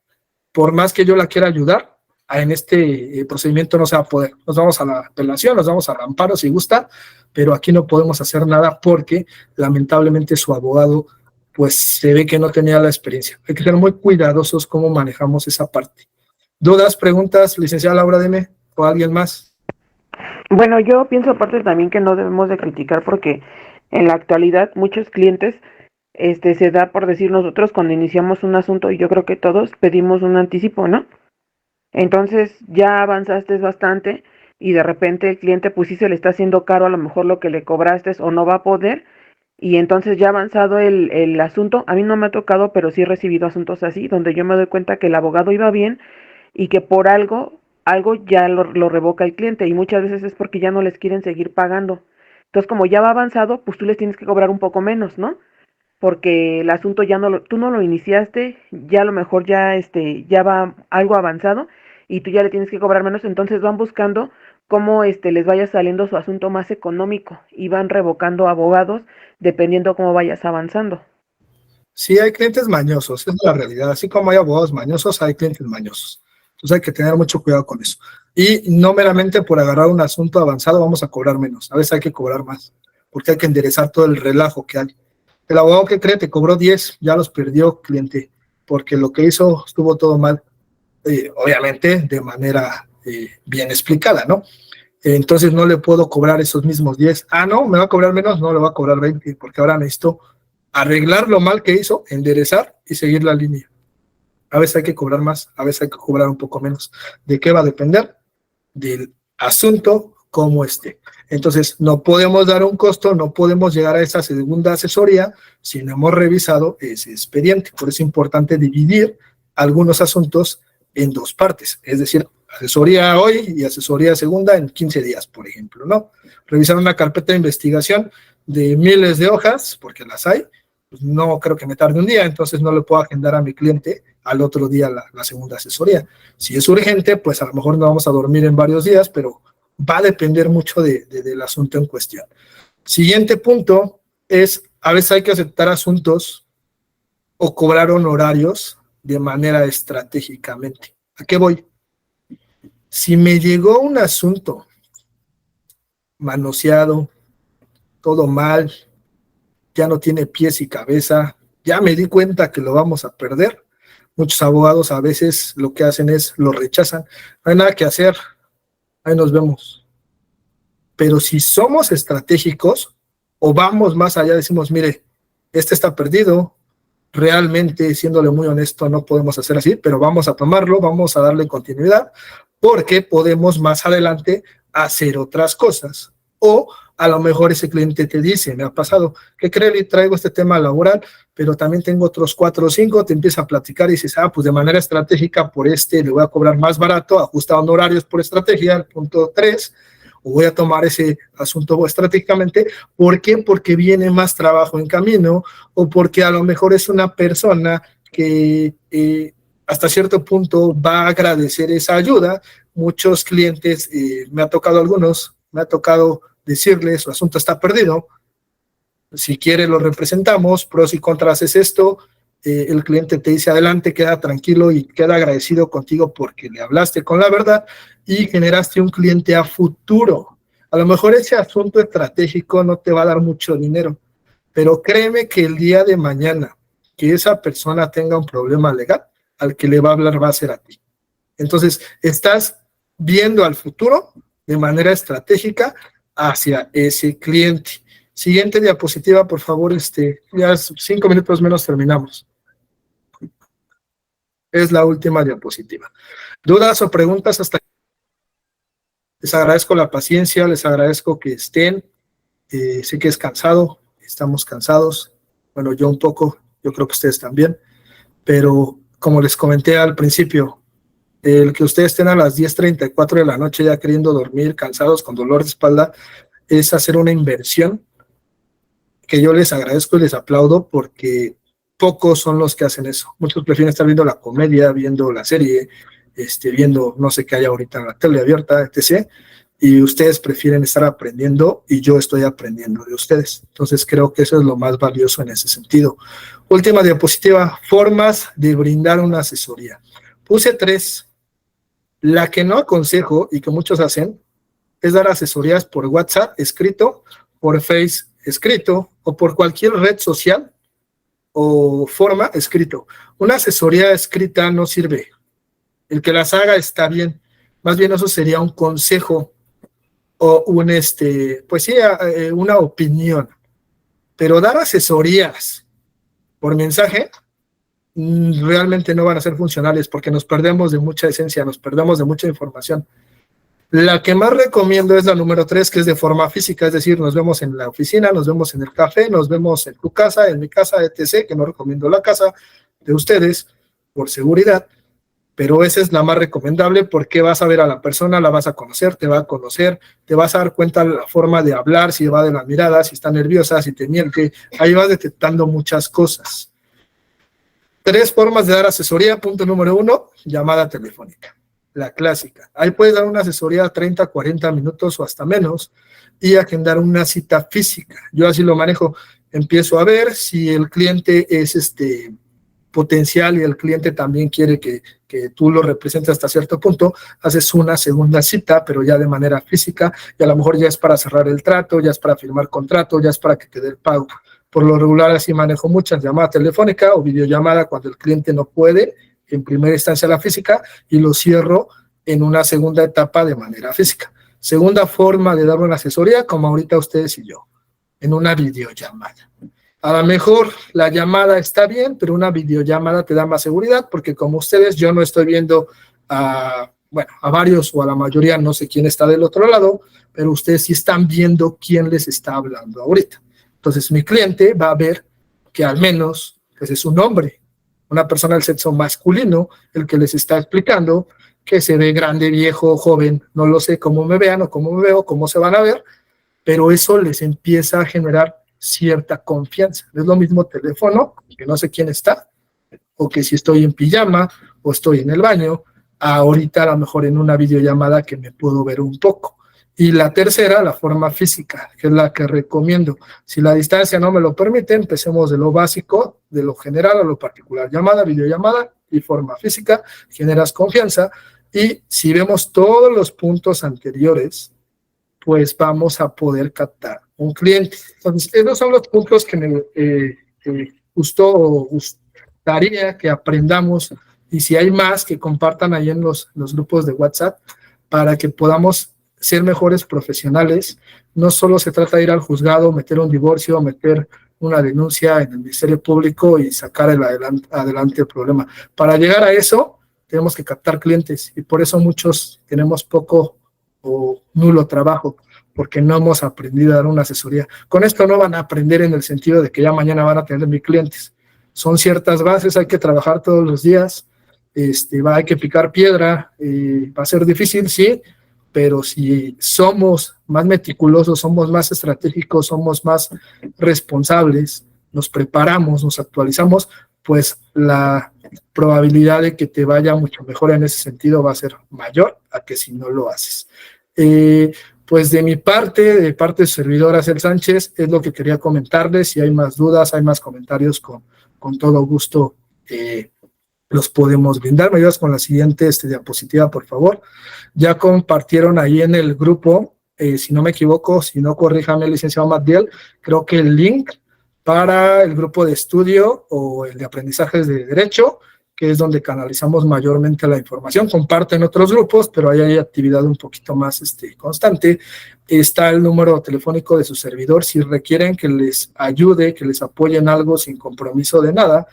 A: por más que yo la quiera ayudar, en este procedimiento no se va a poder. Nos vamos a la apelación, nos vamos al amparo si gusta, pero aquí no podemos hacer nada porque lamentablemente su abogado pues se ve que no tenía la experiencia. Hay que ser muy cuidadosos cómo manejamos esa parte. ¿Dudas, preguntas, licenciada Laura Deme o alguien más?
B: Bueno, yo pienso aparte también que no debemos de criticar porque en la actualidad muchos clientes se da por decir nosotros cuando iniciamos un asunto y yo creo que todos pedimos un anticipo, ¿no? Entonces ya avanzaste bastante y de repente el cliente pues sí se le está haciendo caro a lo mejor lo que le cobraste o no va a poder y entonces ya avanzado el asunto, a mí no me ha tocado pero sí he recibido asuntos así donde yo me doy cuenta que el abogado iba bien y que por algo ya lo revoca el cliente y muchas veces es porque ya no les quieren seguir pagando. Entonces como ya va avanzado pues tú les tienes que cobrar un poco menos, ¿no? Porque el asunto ya tú no lo iniciaste, ya a lo mejor ya va algo avanzado y tú ya le tienes que cobrar menos, entonces van buscando cómo les vaya saliendo su asunto más económico y van revocando abogados dependiendo cómo vayas avanzando.
A: Sí, hay clientes mañosos, es la realidad. Así como hay abogados mañosos, hay clientes mañosos. Entonces hay que tener mucho cuidado con eso. Y no meramente por agarrar un asunto avanzado vamos a cobrar menos. A veces hay que cobrar más, porque hay que enderezar todo el relajo que hay. El abogado que cree te cobró 10, ya los perdió, cliente, porque lo que hizo estuvo todo mal, obviamente de manera bien explicada, ¿no? Entonces no le puedo cobrar esos mismos 10. Ah, no, me va a cobrar menos, no, le va a cobrar 20, porque ahora necesito arreglar lo mal que hizo, enderezar y seguir la línea. A veces hay que cobrar más, a veces hay que cobrar un poco menos. ¿De qué va a depender? Del asunto como esté. Entonces, no podemos dar un costo, no podemos llegar a esa segunda asesoría si no hemos revisado ese expediente. Por eso es importante dividir algunos asuntos en dos partes, es decir, asesoría hoy y asesoría segunda en 15 días, por ejemplo, ¿no? Revisar una carpeta de investigación de miles de hojas, porque las hay, pues no creo que me tarde un día, entonces no le puedo agendar a mi cliente al otro día la segunda asesoría. Si es urgente, pues a lo mejor no vamos a dormir en varios días, pero va a depender mucho del asunto en cuestión. Siguiente punto es, a veces hay que aceptar asuntos o cobrar honorarios de manera estratégicamente. ¿A qué voy? Si me llegó un asunto manoseado, todo mal, ya no tiene pies y cabeza, ya me di cuenta que lo vamos a perder, muchos abogados a veces lo que hacen es lo rechazan, no hay nada que hacer, ahí nos vemos. Pero si somos estratégicos o vamos más allá, decimos, mire, este está perdido, realmente, siéndole muy honesto, no podemos hacer así, pero vamos a tomarlo, vamos a darle continuidad, porque podemos más adelante hacer otras cosas. O a lo mejor ese cliente te dice, me ha pasado, ¿qué crees? Traigo este tema laboral, pero también tengo otros 4 o 5, te empieza a platicar y dices, pues de manera estratégica por le voy a cobrar más barato, ajustando horarios por estrategia, el punto 3, o voy a tomar ese asunto estratégicamente. ¿Por qué? Porque viene más trabajo en camino, o porque a lo mejor es una persona que hasta cierto punto va a agradecer esa ayuda. Muchos clientes, me ha tocado algunos, me ha tocado decirles, su asunto está perdido, si quiere lo representamos, pros y contras es esto, el cliente te dice adelante, queda tranquilo y queda agradecido contigo porque le hablaste con la verdad y generaste un cliente a futuro. A lo mejor ese asunto estratégico no te va a dar mucho dinero, pero créeme que el día de mañana que esa persona tenga un problema legal, al que le va a hablar va a ser a ti. Entonces, estás viendo al futuro de manera estratégica hacia ese cliente. Siguiente diapositiva, por favor, ya 5 minutos menos terminamos. Es la última diapositiva. ¿Dudas o preguntas hasta aquí? Les agradezco la paciencia, les agradezco que estén. Sé que es cansado, estamos cansados. Bueno, yo un poco, yo creo que ustedes también. Pero como les comenté al principio, el que ustedes estén a las 10:34 de la noche ya queriendo dormir, cansados, con dolor de espalda, es hacer una inversión que yo les agradezco y les aplaudo porque pocos son los que hacen eso. Muchos prefieren estar viendo la comedia, viendo la serie, viendo no sé qué hay ahorita en la tele abierta, etc. Y ustedes prefieren estar aprendiendo y yo estoy aprendiendo de ustedes. Entonces creo que eso es lo más valioso en ese sentido. Última diapositiva, formas de brindar una asesoría. Puse 3. La que no aconsejo y que muchos hacen es dar asesorías por WhatsApp escrito, por Face escrito o por cualquier red social o forma escrito. Una asesoría escrita no sirve. El que las haga está bien. Más bien eso sería un consejo o una opinión. Pero dar asesorías por mensaje realmente no van a ser funcionales porque nos perdemos de mucha esencia, nos perdemos de mucha información. La que más recomiendo es la número 3, que es de forma física, es decir, nos vemos en la oficina, nos vemos en el café, nos vemos en tu casa, en mi casa, etc., que no recomiendo la casa de ustedes por seguridad, pero esa es la más recomendable porque vas a ver a la persona, la vas a conocer, te va a conocer, te vas a dar cuenta de la forma de hablar, si va de la mirada, si está nerviosa, si te miente, ahí vas detectando muchas cosas. 3 formas de dar asesoría. Punto número 1, llamada telefónica. La clásica. Ahí puedes dar una asesoría 30, 40 minutos o hasta menos y agendar una cita física. Yo así lo manejo. Empiezo a ver si el cliente es potencial y el cliente también quiere que tú lo representes hasta cierto punto. Haces una segunda cita, pero ya de manera física y a lo mejor ya es para cerrar el trato, ya es para firmar contrato, ya es para que te dé el pago. Por lo regular así manejo muchas llamadas telefónicas o videollamada cuando el cliente no puede en primera instancia la física y lo cierro en una segunda etapa de manera física. Segunda forma de dar una asesoría, como ahorita ustedes y yo, en una videollamada. A lo mejor la llamada está bien, pero una videollamada te da más seguridad porque como ustedes, yo no estoy viendo a varios o a la mayoría, no sé quién está del otro lado, pero ustedes sí están viendo quién les está hablando ahorita. Entonces mi cliente va a ver que al menos ese es un hombre, una persona del sexo masculino, el que les está explicando que se ve grande, viejo, joven, no lo sé cómo me vean o cómo me veo, cómo se van a ver, pero eso les empieza a generar cierta confianza. Es lo mismo teléfono, que no sé quién está, o que si estoy en pijama o estoy en el baño, ahorita a lo mejor en una videollamada que me puedo ver un poco. Y la tercera, la forma física, que es la que recomiendo. Si la distancia no me lo permite, empecemos de lo básico, de lo general a lo particular. Llamada, videollamada y forma física, generas confianza. Y si vemos todos los puntos anteriores, pues vamos a poder captar un cliente. Entonces, esos son los puntos que me gustaría que aprendamos. Y si hay más, que compartan ahí en los grupos de WhatsApp para que podamos ser mejores profesionales. No solo se trata de ir al juzgado, meter un divorcio, meter una denuncia en el Ministerio Público y sacar adelante el problema. Para llegar a eso, tenemos que captar clientes y por eso muchos tenemos poco o nulo trabajo, porque no hemos aprendido a dar una asesoría. Con esto no van a aprender en el sentido de que ya mañana van a tener mis clientes. Son ciertas bases, hay que trabajar todos los días, hay que picar piedra, va a ser difícil, sí, pero si somos más meticulosos, somos más estratégicos, somos más responsables, nos preparamos, nos actualizamos, pues la probabilidad de que te vaya mucho mejor en ese sentido va a ser mayor a que si no lo haces. Pues de mi parte, de parte de su servidor Acer Sánchez, es lo que quería comentarles. Si hay más dudas, hay más comentarios, con todo gusto los podemos brindar. Me ayudas con la siguiente diapositiva, por favor. Ya compartieron ahí en el grupo, si no me equivoco, si no, corríjame, licenciado Matiel, creo que el link para el grupo de estudio o el de aprendizajes de Derecho, que es donde canalizamos mayormente la información. Comparten otros grupos, pero ahí hay actividad un poquito más constante. Está el número telefónico de su servidor, si requieren que les ayude, que les apoyen algo sin compromiso de nada.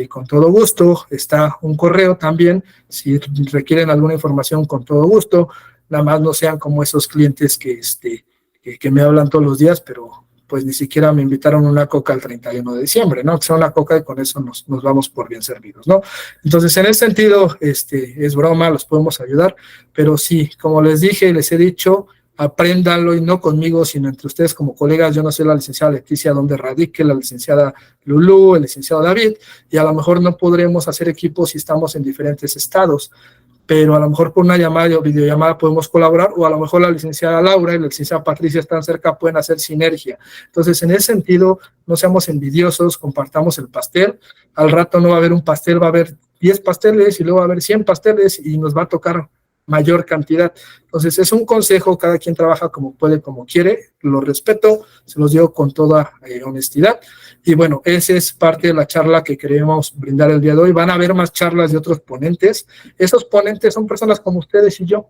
A: con todo gusto. Está un correo también, si requieren alguna información, con todo gusto. Nada más no sean como esos clientes que me hablan todos los días, pero pues ni siquiera me invitaron una coca el 31 de diciembre, ¿no? Que sea una coca y con eso nos vamos por bien servidos, ¿no? Entonces, en ese sentido, es broma, los podemos ayudar, pero sí, como les dije, les he dicho, apréndanlo, y no conmigo, sino entre ustedes como colegas. Yo no soy la licenciada Leticia donde radique, la licenciada Lulú, el licenciado David, y a lo mejor no podremos hacer equipo si estamos en diferentes estados, pero a lo mejor por una llamada o videollamada podemos colaborar, o a lo mejor la licenciada Laura y la licenciada Patricia están cerca, pueden hacer sinergia. Entonces, en ese sentido, no seamos envidiosos, compartamos el pastel. Al rato no va a haber un pastel, va a haber 10 pasteles y luego va a haber 100 pasteles y nos va a tocar mayor cantidad. Entonces, es un consejo, cada quien trabaja como puede, como quiere, lo respeto, se los digo con toda honestidad. Y bueno, esa es parte de la charla que queremos brindar el día de hoy. Van a haber más charlas de otros ponentes. Esos ponentes son personas como ustedes y yo,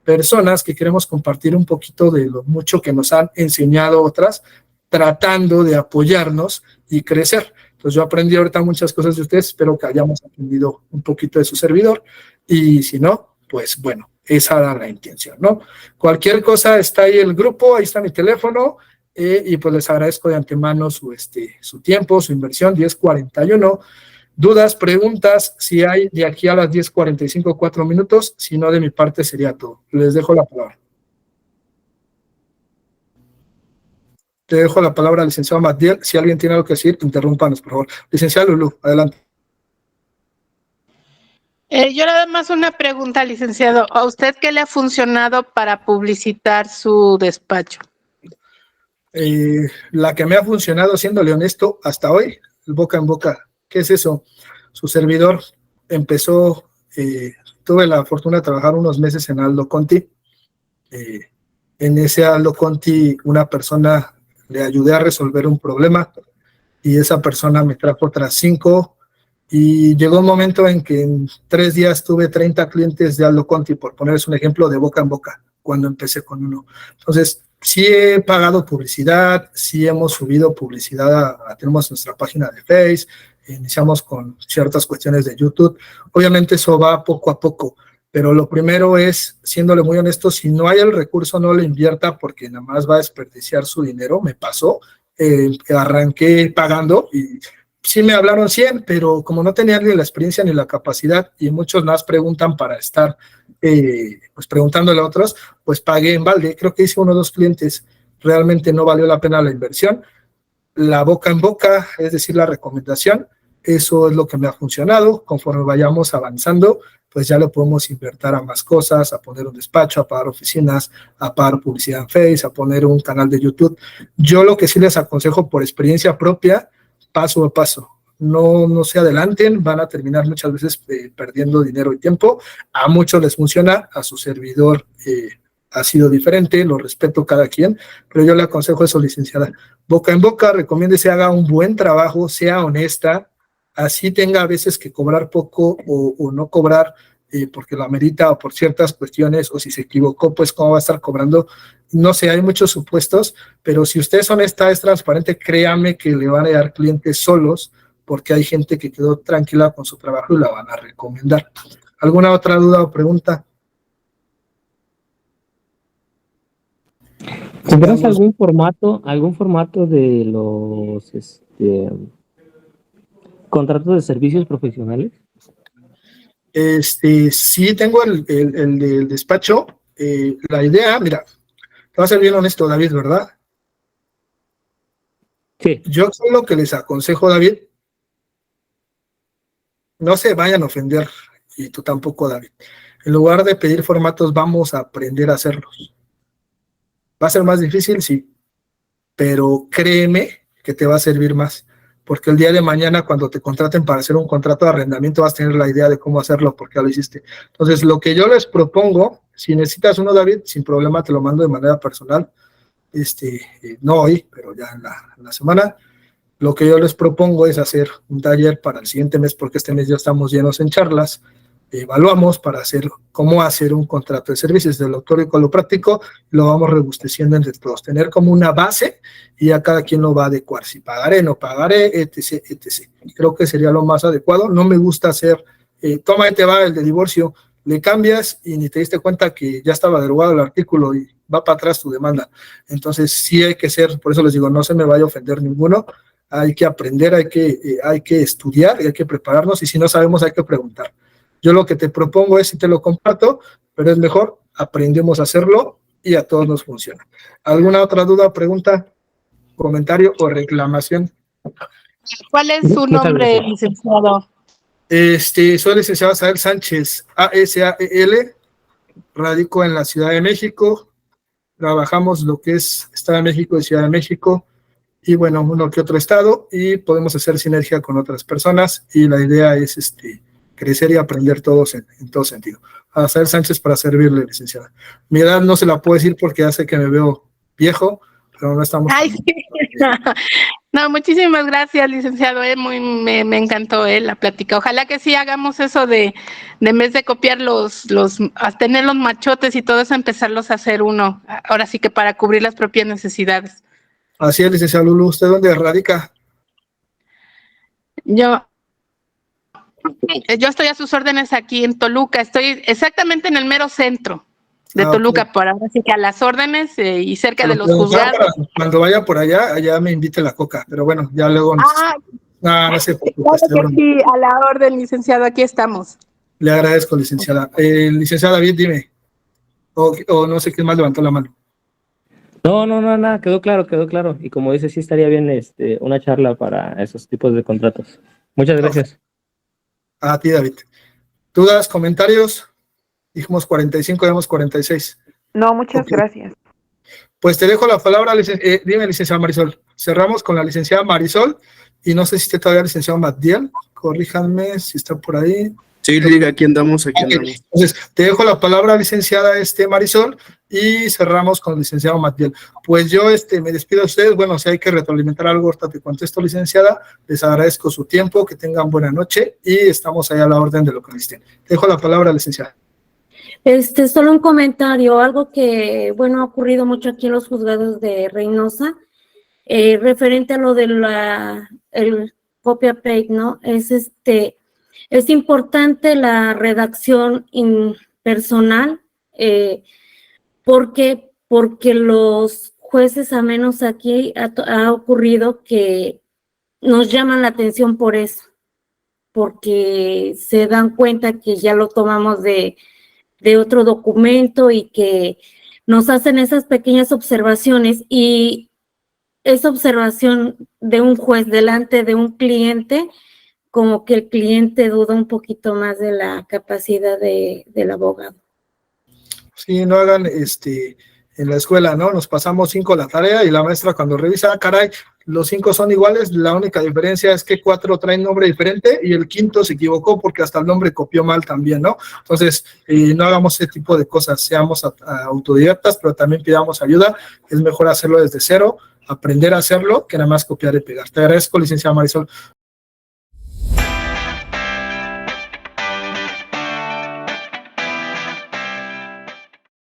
A: personas que queremos compartir un poquito de lo mucho que nos han enseñado otras, tratando de apoyarnos y crecer. Entonces, yo aprendí ahorita muchas cosas de ustedes, espero que hayamos aprendido un poquito de su servidor, y si no, pues bueno, esa era la intención, ¿no? Cualquier cosa, está ahí el grupo, ahí está mi teléfono, y pues les agradezco de antemano su tiempo, su inversión. 10:41. Dudas, preguntas, si hay de aquí a las 10:45, 4 minutos, si no, de mi parte sería todo. Les dejo la palabra. Te dejo la palabra, licenciado Matiel. Si alguien tiene algo que decir, interrúmpanos, por favor. Licenciado Lulú, adelante.
D: Yo nada más una pregunta, licenciado. ¿A usted qué le ha funcionado para publicitar su despacho?
A: La que me ha funcionado, siéndole honesto, hasta hoy, el boca en boca. ¿Qué es eso? Su servidor empezó, tuve la fortuna de trabajar unos meses en Aldo Conti. En ese Aldo Conti, una persona le ayudé a resolver un problema, y esa persona me trajo otras 5, y llegó un momento en que en 3 días tuve 30 clientes de Aldo Conti, por ponerles un ejemplo, de boca en boca, cuando empecé con uno. Entonces, sí he pagado publicidad, sí hemos subido publicidad, tenemos nuestra página de Facebook, iniciamos con ciertas cuestiones de YouTube. Obviamente eso va poco a poco, pero lo primero es, siéndole muy honesto, si no hay el recurso, no le invierta, porque nada más va a desperdiciar su dinero. Me pasó, arranqué pagando y sí me hablaron 100, pero como no tenían ni la experiencia ni la capacidad, y muchos más preguntan para estar pues preguntándole a otros, pues pagué en balde. Creo que hice 1 o 2 clientes, realmente no valió la pena la inversión. La boca en boca, es decir, la recomendación, eso es lo que me ha funcionado. Conforme vayamos avanzando, pues ya lo podemos invertir a más cosas, a poner un despacho, a pagar oficinas, a pagar publicidad en Facebook, a poner un canal de YouTube. Yo lo que sí les aconsejo por experiencia propia, paso a paso, no se adelanten, van a terminar muchas veces perdiendo dinero y tiempo. A muchos les funciona, a su servidor ha sido diferente, lo respeto cada quien, pero yo le aconsejo eso, licenciada. Boca en boca, recomiéndese, haga un buen trabajo, sea honesta, así tenga a veces que cobrar poco o no cobrar porque lo amerita, o por ciertas cuestiones, o si se equivocó, pues cómo va a estar cobrando. No sé, hay muchos supuestos, pero si usted es honesta, es transparente, créame que le van a dar clientes solos, porque hay gente que quedó tranquila con su trabajo y la van a recomendar. ¿Alguna otra duda o pregunta?
F: ¿Tendrás algún formato de los contratos de servicios profesionales?
A: Sí, tengo el del despacho. La idea, mira, te voy a ser bien honesto, David, ¿verdad?
F: Sí.
A: Yo sé lo que les aconsejo, David. No se vayan a ofender, y tú tampoco, David. En lugar de pedir formatos, vamos a aprender a hacerlos. ¿Va a ser más difícil? Sí. Pero créeme que te va a servir más. Porque el día de mañana, cuando te contraten para hacer un contrato de arrendamiento, vas a tener la idea de cómo hacerlo, porque ya lo hiciste. Entonces, lo que yo les propongo, si necesitas uno, David, sin problema te lo mando de manera personal, no hoy, pero ya en la semana. Lo que yo les propongo es hacer un taller para el siguiente mes, porque este mes ya estamos llenos en charlas, evaluamos para cómo hacer un contrato de servicios. De lo teórico a lo práctico lo vamos robusteciendo entre todos, tener como una base y a cada quien lo va a adecuar, si pagaré, no pagaré, etc., etc. Creo que sería lo más adecuado. No me gusta hacer, toma y te va el de divorcio, le cambias y ni te diste cuenta que ya estaba derogado el artículo y va para atrás tu demanda. Entonces sí hay que ser, por eso les digo, no se me vaya a ofender ninguno, hay que aprender, hay que estudiar y hay que prepararnos, y si no sabemos hay que preguntar. Yo lo que te propongo es, si te lo comparto, pero es mejor, aprendemos a hacerlo y a todos nos funciona. ¿Alguna otra duda, pregunta, comentario o reclamación?
D: ¿Cuál es su nombre, licenciado?
A: Soy licenciado Asael Sánchez, ASAEL, radico en la Ciudad de México, trabajamos lo que es Estado de México y Ciudad de México, y bueno, uno que otro estado, y podemos hacer sinergia con otras personas, y la idea es crecer y aprender todos en todo sentido. Asael Sánchez para servirle, licenciada. Mi edad no se la puedo decir porque hace que me veo viejo, pero no estamos...
D: Ay, sí. No, muchísimas gracias, licenciado. Me encantó la plática. Ojalá que sí hagamos eso de en vez de copiar a tener los machotes y todo eso, empezarlos a hacer uno. Ahora sí que para cubrir las propias necesidades.
A: Así es, licenciado Lulu. ¿Usted dónde radica?
D: Yo estoy a sus órdenes aquí en Toluca. Estoy exactamente en el mero centro de Toluca,
A: Okay.
D: por ahora sí que a las órdenes y cerca de los juzgados.
A: Cuando vaya por allá me invite la coca, pero bueno, ya luego... no se preocupe.
D: Claro que sí, a la orden, licenciado, aquí estamos.
A: Le agradezco, licenciada. Licenciada David, dime. O no sé quién más levantó la mano.
F: No, nada, quedó claro. Y como dice, sí estaría bien una charla para esos tipos de contratos. Muchas gracias.
A: A ti, David. ¿Dudas, comentarios? Dijimos 45, digamos 46.
B: No, muchas gracias.
A: Pues te dejo la palabra, dime, licenciada Marisol. Cerramos con la licenciada Marisol, y no sé si esté todavía licenciado Matiel, corríjanme si está por ahí.
K: Sí, Liga, aquí andamos.
A: Entonces, te dejo la palabra, licenciada Marisol, y cerramos con el licenciado Matiel. Pues yo me despido de ustedes. Bueno, si hay que retroalimentar algo, ahorita te contesto, licenciada. Les agradezco su tiempo, que tengan buena noche, y estamos ahí a la orden de lo que necesiten. Te dejo la palabra, licenciada.
L: Solo un comentario, algo que, bueno, ha ocurrido mucho aquí en los juzgados de Reynosa, referente a lo de el copy-paste, ¿no? Es importante la redacción personal, porque los jueces, a menos aquí, ha ocurrido que nos llaman la atención por eso, porque se dan cuenta que ya lo tomamos de otro documento y que nos hacen esas pequeñas observaciones, y esa observación de un juez delante de un cliente, como que el cliente duda un poquito más de la capacidad del abogado.
A: Sí, no hagan en la escuela, ¿no? Nos pasamos 5 la tarea y la maestra cuando revisa, caray, los 5 son iguales, la única diferencia es que 4 traen nombre diferente y el 5º se equivocó porque hasta el nombre copió mal también, ¿no? Entonces, no hagamos ese tipo de cosas, seamos autodidactas, pero también pidamos ayuda. Es mejor hacerlo desde cero, aprender a hacerlo, que nada más copiar y pegar. Te agradezco, licenciada Marisol.